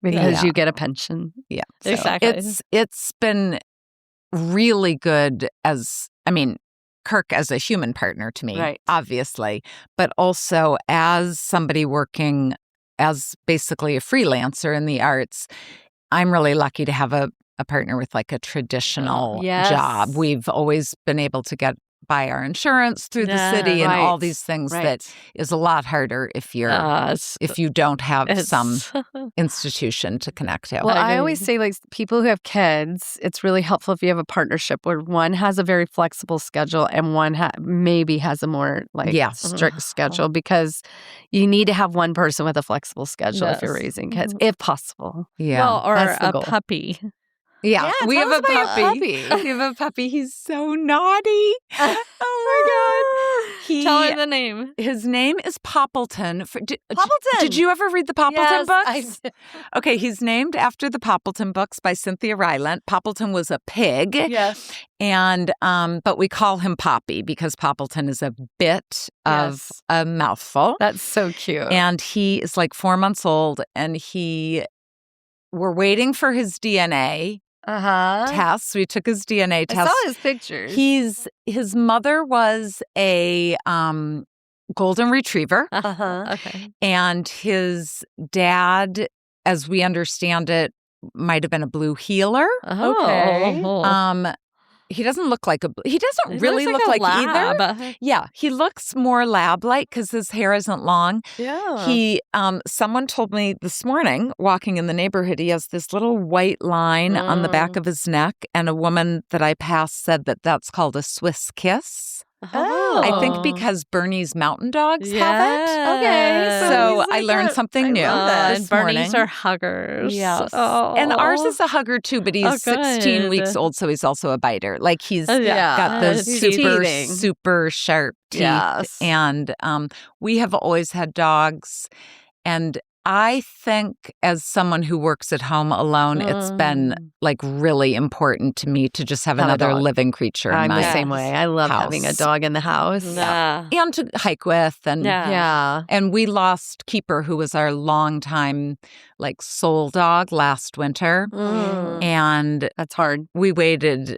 because you get a pension. Yeah, so exactly. It's been really good Kirk as a human partner to me, obviously, but also as somebody working as basically a freelancer in the arts, I'm really lucky to have a partner with like a traditional job. We've always been able to get by our insurance through the city and all these things that is a lot harder if you don't have some institution to connect to. Well, I always say, like, people who have kids, it's really helpful if you have a partnership where one has a very flexible schedule and one maybe has a more strict schedule, because you need to have one person with a flexible schedule if you're raising kids, if possible. Yeah, well, or a puppy. Yeah, we have a puppy. We have a puppy. He's so naughty. Oh my God. Tell her the name. His name is Poppleton. Poppleton! Did you ever read the Poppleton books? I did. Okay, he's named after the Poppleton books by Cynthia Rylant. Poppleton was a pig. Yes. And, but we call him Poppy because Poppleton is a bit of a mouthful. That's so cute. And he is like 4 months old, and we're waiting for his DNA. Tests. We took his DNA test. I saw his pictures. His mother was a golden retriever. Okay. And his dad, as we understand it, might have been a blue heeler. Okay. He doesn't look like he doesn't really look like either. Yeah, he looks more lab-like because his hair isn't long. Yeah. Someone told me this morning, walking in the neighborhood, he has this little white line on the back of his neck, and a woman that I passed said that that's called a Swiss kiss. I think because Bernese mountain dogs have it. Okay. So I learned something new this morning. Bernese are huggers. Yes. And ours is a hugger too, but he's 16 weeks old, so he's also a biter. Like he's got those super sharp teeth. Yes. And we have always had dogs. And I think as someone who works at home alone, it's been like really important to me to just have another living creature in my I'm the same way. I love house. having a dog in the house. Yeah. And to hike with. And And we lost Keeper, who was our longtime like soul dog last winter. And that's hard. We waited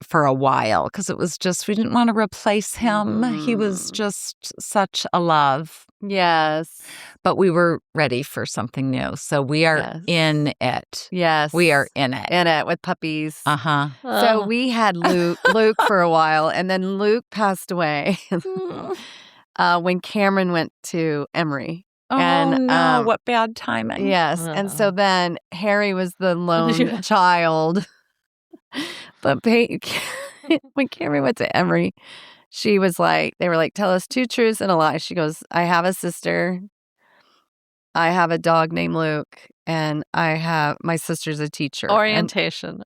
for a while because it was just, we didn't want to replace him. He was just such a love. Yes. But we were ready for something new. So we are in it. Yes. We are in it. In it with puppies. So we had Luke for a while, and then Luke passed away when Cameron went to Emory. Oh, and, no. What bad timing. Yes. And so then Harry was the lone child. But when Cameron went to Emory, they were like, tell us 2 truths and a lie. She goes, I have a sister. I have a dog named Luke. And my sister's a teacher. Orientation.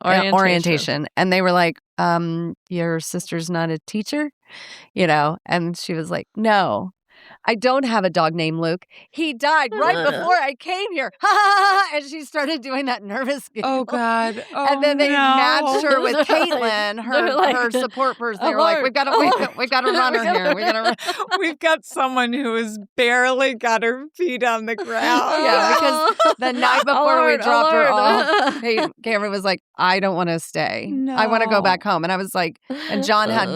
And they were like, your sister's not a teacher? And she was like, no. I don't have a dog named Luke. He died right before I came here. And she started doing that nervous giggle. Oh, God. Oh, and then they matched her with Caitlin, her support person. They were like, we've got to run her here. We've got someone who has barely got her feet on the ground. Yeah, because the night before we dropped her off, Cameron was like, I don't want to stay. No. I want to go back home. And I was like, and John had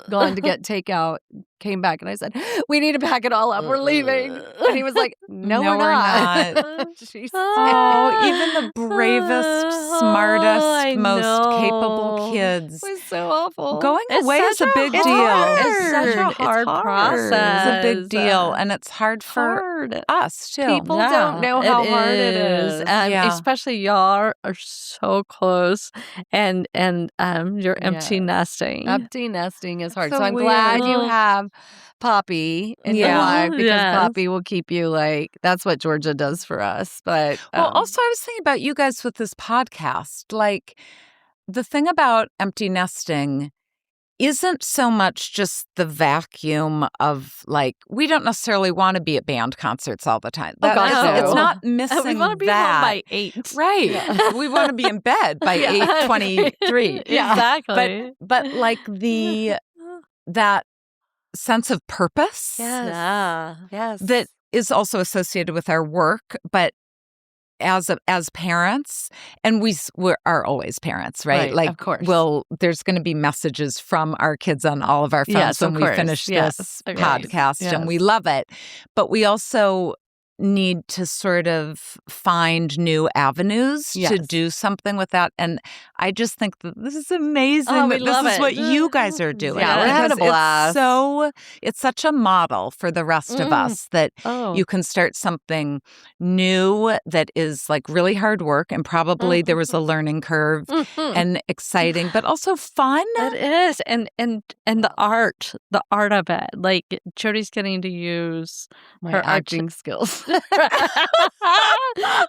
gone to get takeout, came back, and I said, we need to pack it all up. We're leaving. And he was like, no, we're not. Even the bravest, smartest, most capable kids. It was so awful. Going away is a big deal. It's such a hard process. It's a big deal. And it's hard for us, too. People don't know how hard it is. And especially y'all are so close. And you're empty nesting. Empty nesting is hard. So I'm glad you have Poppy in your life, because Poppy will keep you like, that's what Georgia does for us. But also I was thinking about you guys with this podcast. Like, the thing about empty nesting isn't so much just the vacuum of like, we don't necessarily want to be at band concerts all the time. It's not missing we want to be home by 8. Right. Yeah. We want to be in bed by 8:23. Exactly. But like that sense of purpose that is also associated with our work, but as parents, and we are always parents, right? Like, of course. There's going to be messages from our kids on all of our phones when we finish this podcast, and we love it. But we also need to sort of find new avenues to do something with that. And I just think that this is amazing. Oh, that this is what you guys are doing. Yeah, we're having a blast. It's such a model for the rest of us that you can start something new that is like really hard work, and probably there was a learning curve and exciting, but also fun. It is. And the art of it. Like Jody's getting to use her acting skills. Her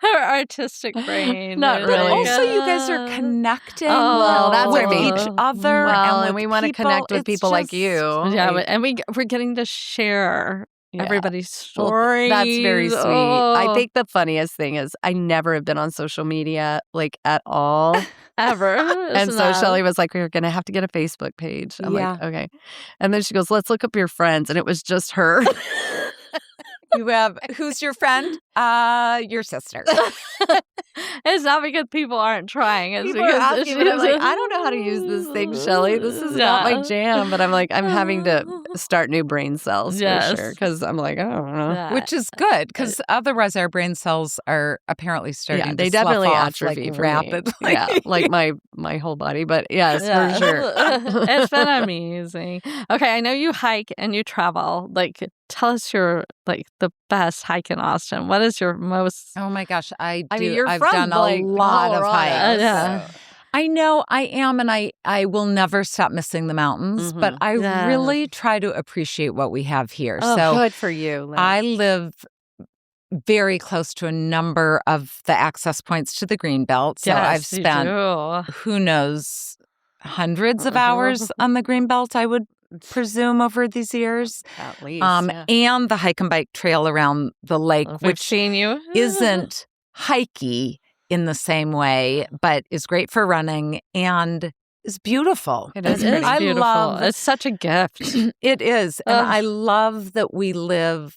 artistic brain. Not really. But also, you guys are connecting that's with what I mean. each other. And we want to connect with people like you. Yeah, and we're getting to share everybody's stories. That's very sweet. I think the funniest thing is I never have been on social media like at all. Ever. And so Shelly was like, we're going to have to get a Facebook page. I'm like, okay. And then she goes, let's look up your friends. And it was just her. You have, who's your friend? Your sister. It's not because people aren't trying. It's People because are asking, but I'm like, I don't know how to use this thing, Shelly. This is not my jam. But I'm like, I'm having to start new brain cells for sure. Because I'm like, I don't know. Which is good, because otherwise our brain cells are apparently starting they to definitely slough off, atrophy like, for rapidly. Me. Yeah, like my whole body. But yes, for sure. It's been amazing. Okay, I know you hike and you travel. Like, tell us your the best hike in Austin. What is your most? Oh my gosh, I do. mean, you're I've from, done a lot of hikes. Yeah. I know I am, and I will never stop missing the mountains, but I really try to appreciate what we have here. Oh, so good for you, Liz. I live very close to a number of the access points to the Greenbelt. So I've spent, who knows, hundreds of hours on the Greenbelt, I would presume, over these years. At least. And the hike and bike trail around the lake, which seen you. isn't hikey in the same way, but is great for running and is beautiful. It is beautiful. It's such a gift. It is. And I love that we live.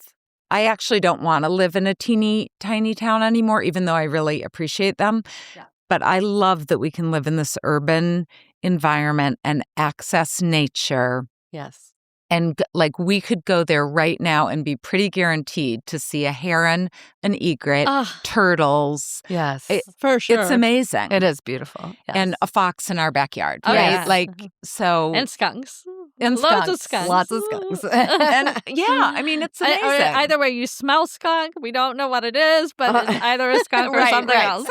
I actually don't want to live in a teeny tiny town anymore, even though I really appreciate them. Yeah. But I love that we can live in this urban environment and access nature. Yes. And like we could go there right now and be pretty guaranteed to see a heron, an egret, turtles. Yes, for sure. It's amazing. It is beautiful. Yes. And a fox in our backyard, Oh, right? yes. Like, so. And skunks. And Loads of skunks. Lots of skunks. And yeah, I mean, it's amazing. Either way, you smell skunk. We don't know what it is, but it's either a skunk or something else.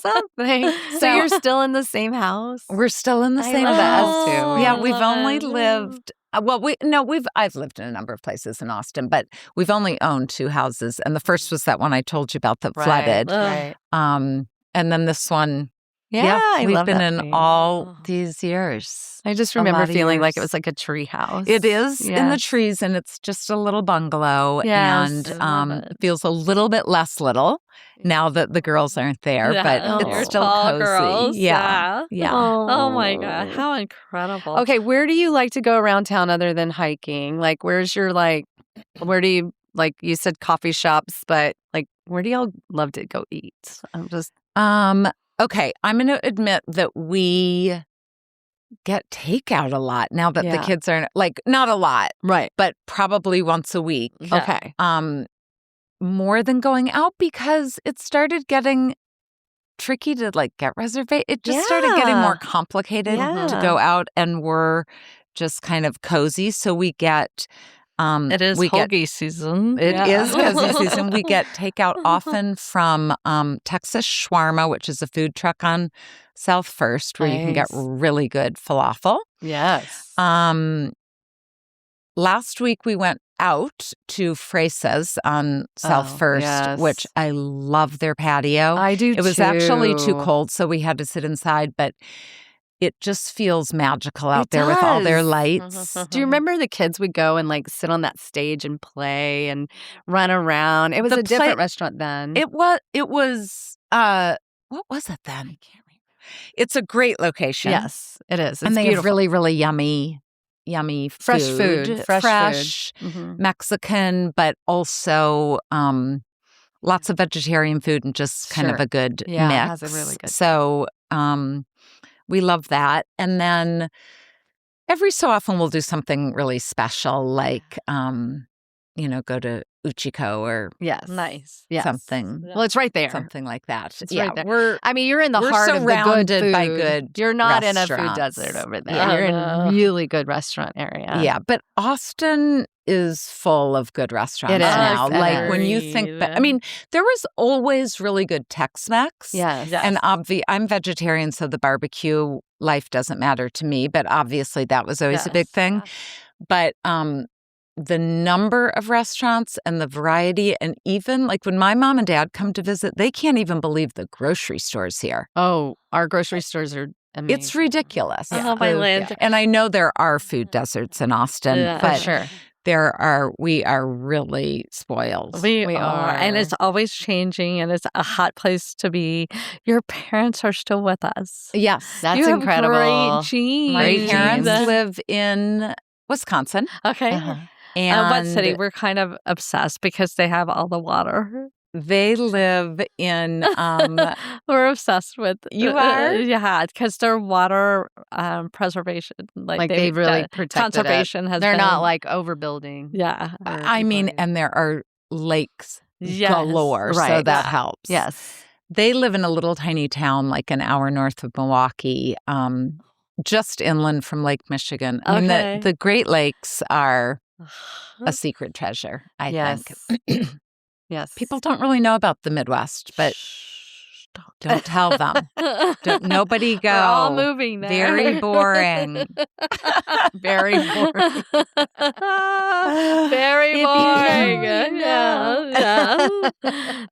Something. So you're still in the same house? We're still in the same house too. Yeah, we've only lived. Well, I've lived in a number of places in Austin, but we've only owned 2 houses, and the first was that one I told you about that flooded. Right. And then this one. Yeah, we've been in all these years. I just remember feeling like it was like a tree house. It is in the trees, and it's just a little bungalow, and it feels a little bit less little now that the girls aren't there, but it's still cozy. Girls. Yeah. Oh my God, how incredible. Okay, where do you like to go around town other than hiking? Like, where's your where do you, like you said coffee shops, but like where do y'all love to go eat? I'm just Okay, I'm going to admit that we get takeout a lot now that the kids are not a lot, right? But probably once a week. Yeah. Okay, more than going out, because it started getting tricky to get reservation. It just started getting more complicated to go out, and we're just kind of cozy. So we get. It is hoagie season. It is cozy season. We get takeout often from Texas Shawarma, which is a food truck on South First, where you can get really good falafel. Yes. Last week we went out to Freysa's on South First, which I love their patio. I do too. It was actually too cold, so we had to sit inside, but it just feels magical out there with all their lights. Do you remember the kids would go and sit on that stage and play and run around? It was a different restaurant then. It was what was it then? I can't remember. It's a great location. Yes, it is. It's and they beautiful. have really, really yummy fresh food. Fresh Mexican, but also lots of vegetarian food and just kind of a good mix. It has a really good. So we love that. And then every so often we'll do something really special, like, go to Uchiko or Nice. something. Well, it's right there. Something like that. It's right there. You're in the heart of the good food. By good You're not in a food restaurants. desert over there. Yeah. You're in a really good restaurant area. Yeah, but Austin is full of good restaurants now. Like when you think back, there was always really good Tex-Mex. Yes. And I'm vegetarian, so the barbecue life doesn't matter to me, but obviously that was always a big thing. But the number of restaurants and the variety, and even like when my mom and dad come to visit, they can't even believe the grocery stores here. Oh, our grocery stores are amazing. It's ridiculous. My land. And I know there are food deserts in Austin, but sure. We are really spoiled. We are. And it's always changing, and it's a hot place to be. Your parents are still with us. Yes, that's you incredible. Have great genes. My parents live in Wisconsin. Okay. And what city? We're kind of obsessed because they have all the water. They live in... We're obsessed with... You are? Yeah, because their water preservation. Like they really protected conservation it. They're not like overbuilding. Yeah. And there are lakes galore, so that helps. Yes. They live in a little tiny town like an hour north of Milwaukee, just inland from Lake Michigan. I mean, the Great Lakes are a secret treasure, I think. Yes. People don't really know about the Midwest, but don't tell them. Nobody go. We're all moving there. Very boring. Very boring. Very boring. Yeah.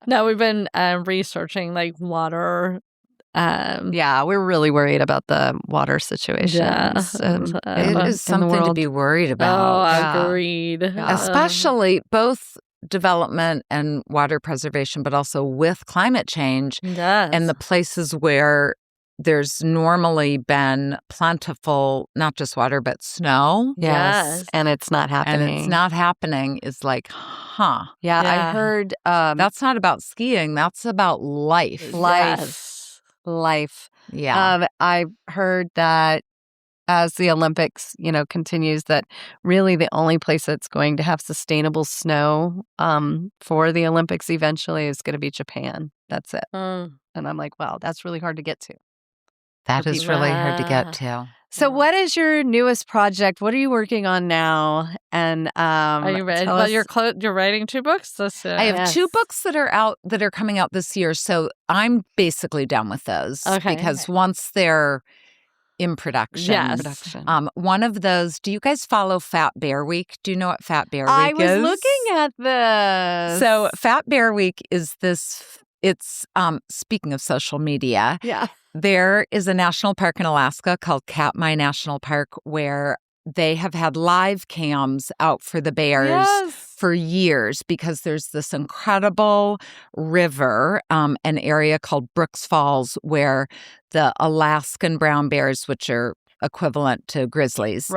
No, we've been researching like water. We're really worried about the water situation. It is something to be worried about. Oh, agreed. Especially both development and water preservation, but also with climate change and the places where there's normally been plentiful, not just water, but snow. Yes. And it's not happening. And it's not happening is like, huh. Yeah. I heard... that's not about skiing. That's about life. Life. Yeah. I heard that as the Olympics, continues, that really the only place that's going to have sustainable snow for the Olympics eventually is going to be Japan. That's it. And I'm like, wow, that's really hard to get to. That is really hard to get to. So what is your newest project? What are you working on now? And are you ready? Well, you're writing 2 books this year. I have 2 books that are coming out this year. So I'm basically done with those because once they're in production. One of those, do you guys follow Fat Bear Week? Do you know what Fat Bear Week is? I was looking at this. So Fat Bear Week is this, it's, speaking of social media. Yeah. There is a national park in Alaska called Katmai National Park where they have had live cams out for the bears for years because there's this incredible river, an area called Brooks Falls where the Alaskan brown bears, which are equivalent to grizzlies,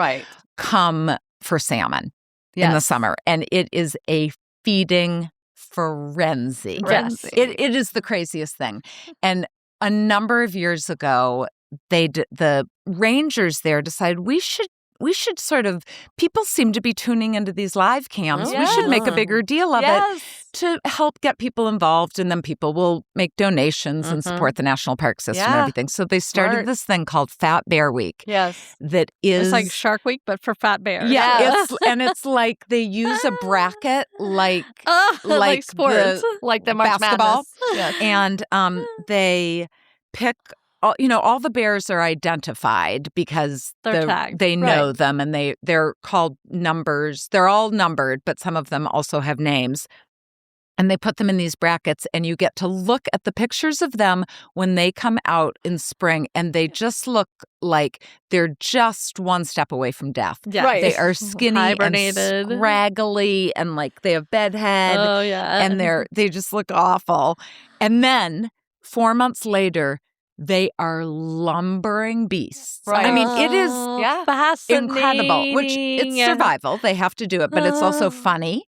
come for salmon in the summer. And it is a feeding frenzy. It is the craziest thing. And a number of years ago, the rangers there decided we should sort of, people seem to be tuning into these live cams. We should make a bigger deal of it to help get people involved, and then people will make donations and support the national park system and everything. So they started this thing called Fat Bear Week. That is... It's like Shark Week, but for fat bears. Yeah. It's like they use a bracket like sports. Like the March basketball. Madness. And they pick... all the bears are identified because they know them, and they're called numbers. They're all numbered, but some of them also have names. And they put them in these brackets, and you get to look at the pictures of them when they come out in spring, and they just look like they're just one step away from death. They are skinny and scraggly, and like they have bedhead. And they just look awful. And then 4 months later, they are lumbering beasts. I mean, it is incredible, which it's survival. They have to do it, but it's also funny.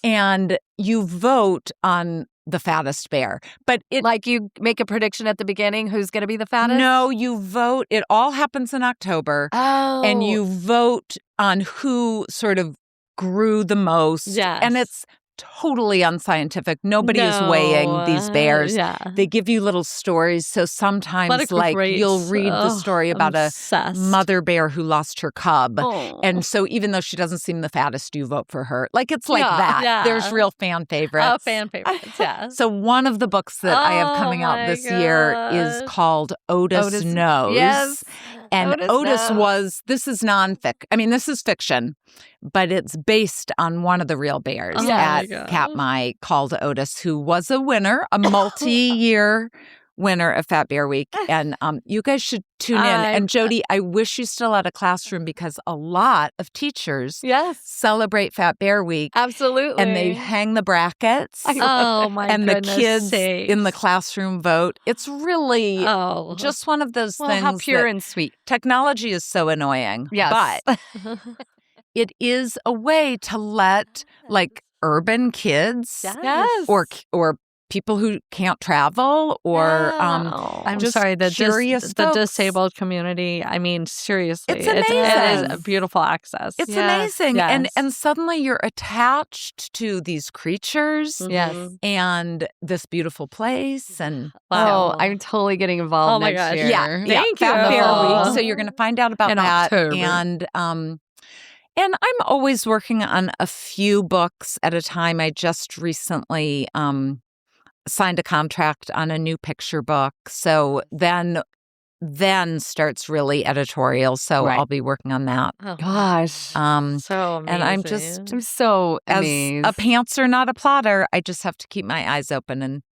And you vote on the fattest bear. But like you make a prediction at the beginning who's going to be the fattest? No, you vote. It all happens in October. And you vote on who sort of grew the most. And it's totally unscientific. Nobody is weighing these bears. Yeah. They give you little stories. So sometimes, like, you'll read the story about a mother bear who lost her cub. And so even though she doesn't seem the fattest, you vote for her. Like, it's like that. Yeah. There's real fan favorites. Oh, fan favorites, yeah. So one of the books that I have coming out this year is called Otis Knows. Yes. And this is nonfiction. I mean, this is fiction, but it's based on one of the real bears at Katmai called Otis, who was a winner, a multi-year winner of Fat Bear Week. And you guys should tune in. And Jody, I wish you still had a classroom because a lot of teachers celebrate Fat Bear Week. Absolutely. And they hang the brackets. Oh, my and goodness. And the kids sakes. in the classroom vote. It's really just one of those things. How pure and sweet. Technology is so annoying. Yes. But it is a way to let, like, urban kids or people who can't travel or I'm just sorry, the curious the disabled community. I mean, seriously, it's amazing. It is a beautiful access. It's amazing, and suddenly you're attached to these creatures, and this beautiful place, and I'm totally getting involved. my next gosh, year. Thank you. Fat Bear Week. So you're going to find out about that, October. And I'm always working on a few books at a time. I just recently signed a contract on a new picture book. So then starts really editorial. So I'll be working on that. Oh, gosh. So amazing. And I'm so amazed. As a pantser, not a plotter, I just have to keep my eyes open and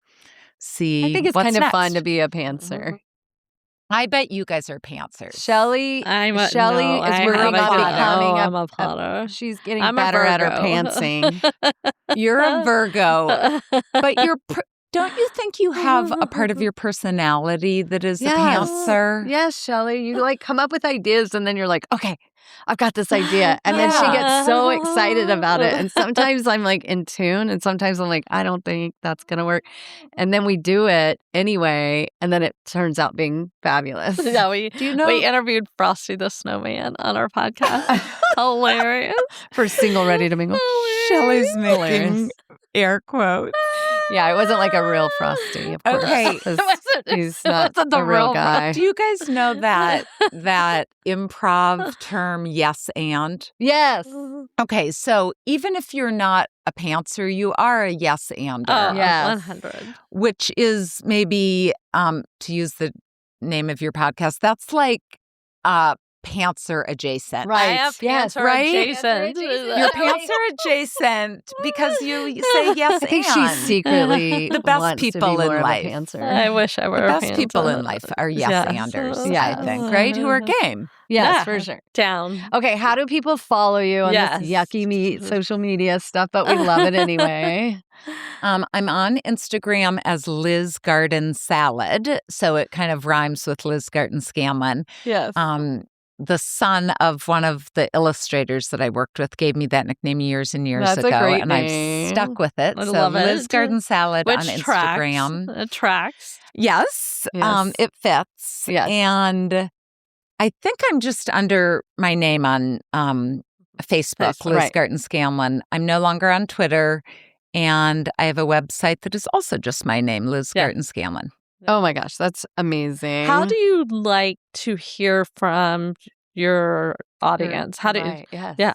see. I think it's what's kind of next. fun to be a pantser. I bet you guys are pantsers. Shelly is working I'm a plotter. She's getting better at her pantsing. You're a Virgo, but don't you think you have a part of your personality that is a pantser? Yes, Shelly. You like come up with ideas and then you're like, okay, I've got this idea. And then she gets so excited about it. And sometimes I'm like in tune and sometimes I'm like, I don't think that's going to work. And then we do it anyway. And then it turns out being fabulous. Yeah, we interviewed Frosty the Snowman on our podcast. Hilarious. For Single Ready to Mingle. Shelly's making air quotes. Yeah, it wasn't like a real Frosty, of course. Okay. He's not the real guy. Do you guys know that improv term, yes and? Yes. Okay, so even if you're not a pantser, you are a yes-ander. Oh, yes. 100. Which is maybe, to use the name of your podcast, that's like pantser adjacent. Right. I have pantser adjacent. You're pantser adjacent because you say yes. I think she's secretly the best people in life. I wish I were the a best pantser. people in life are yes-anders, I think, right? Who are game. Yes, for sure. Down. Okay, how do people follow you on this yucky social media stuff? But we love it anyway. I'm on Instagram as Liz Garden Salad, so it kind of rhymes with Liz Garden Scanlon. Yes. The son of one of the illustrators that I worked with gave me that nickname years and years ago, and I've stuck with it. I love it. Liz Garden Salad Which on Instagram. It tracks. Yes. It fits. Yes. And I think I'm just under my name on Facebook, Liz Garden Scanlon. I'm no longer on Twitter, and I have a website that is also just my name, Liz Garden Scanlon. Oh my gosh, that's amazing. How do you like to hear from your audience? How do you?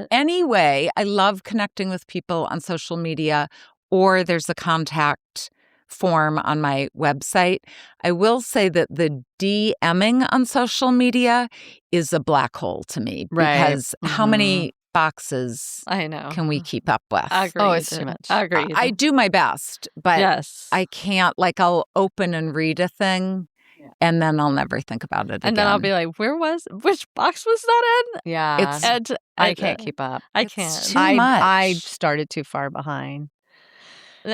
Anyway, I love connecting with people on social media, or there's a contact form on my website. I will say that the DMing on social media is a black hole to me because how many boxes can we keep up with? Agreed. Oh, it's too much. Agreed. I do my best, but I can't, like, I'll open and read a thing and then I'll never think about it again. And then I'll be like, which box was that in? Yeah. I can't keep up. I can't. It's too much. I started too far behind.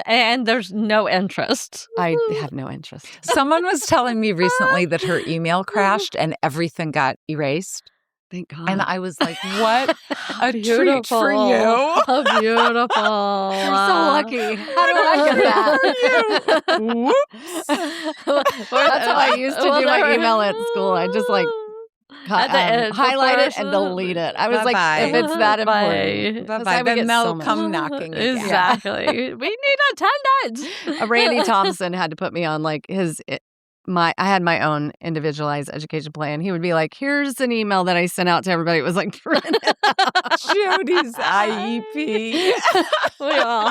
And there's no interest. I have no interest. Someone was telling me recently that her email crashed and everything got erased. Thank God. And I was like, what a treat for you. How beautiful. You're so lucky. How do I get that? Whoops. That's how I used to do my email at school. I just highlight it and delete it. I was like, if it's that important, bye-bye. Then they'll come knocking again. Exactly. We need attendance. Randy Thompson had to put me on like I had my own individualized education plan. He would be like, here's an email that I sent out to everybody. It was like printed out. Jody's IEP. We all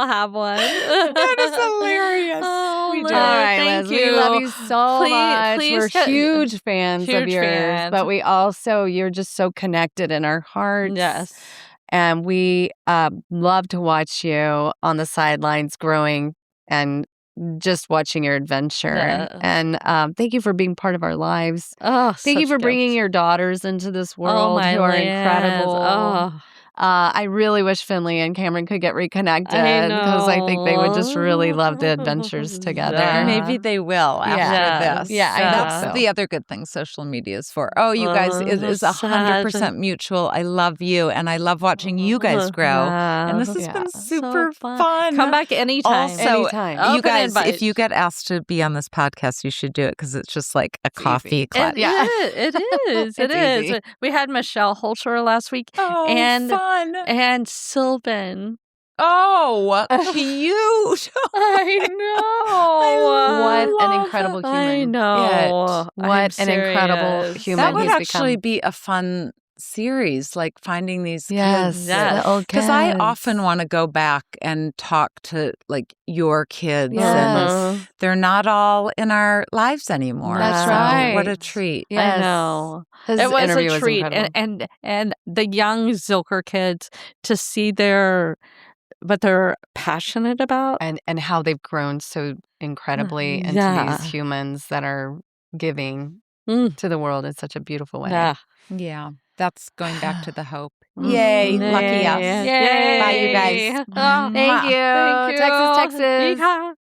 have one. That is hilarious. Oh, We do. All right, thank Liz, you. we love you so much. We're huge fans of yours, but we also, you're just so connected in our hearts. Yes. And we love to watch you on the sidelines growing and just watching your adventure. Yeah. And thank you for being part of our lives. Oh, Thank you for bringing your daughters into this world who are incredible. Oh. I really wish Finley and Cameron could get reconnected because I think they would just really love the adventures together. Yeah. Maybe they will after this. Yeah, I that's hope so. the other good thing social media is for. Oh, you guys, it is 100% mutual. I love you, and I love watching you guys grow. And this has been super fun. Come back anytime. Also, anytime. You guys, if you get asked to be on this podcast, you should do it because it's just like a coffee clutch. It is. It is. Easy. We had Michelle Holter last week. Oh, and fun. And Sylvan. Oh, cute. I know. What an incredible human. I know. What an incredible human That would he's actually become. be a fun series, like finding these Yes, kids. the old Because I kids. often want to go back and talk to like your kids. Yes. And they're not all in our lives anymore. That's So right. What a treat. Yes. I know. His It was interview a treat. incredible. And the young Zilker kids to see what they're passionate about. and how they've grown so incredibly into Yeah. these humans that are giving to the world in such a beautiful way. Yeah. Yeah. That's going back to the hope. Mm. Yay. Lucky us. Yay. Bye, you guys. Oh, Thank you. Thank you. Texas, Texas. Yeehaw.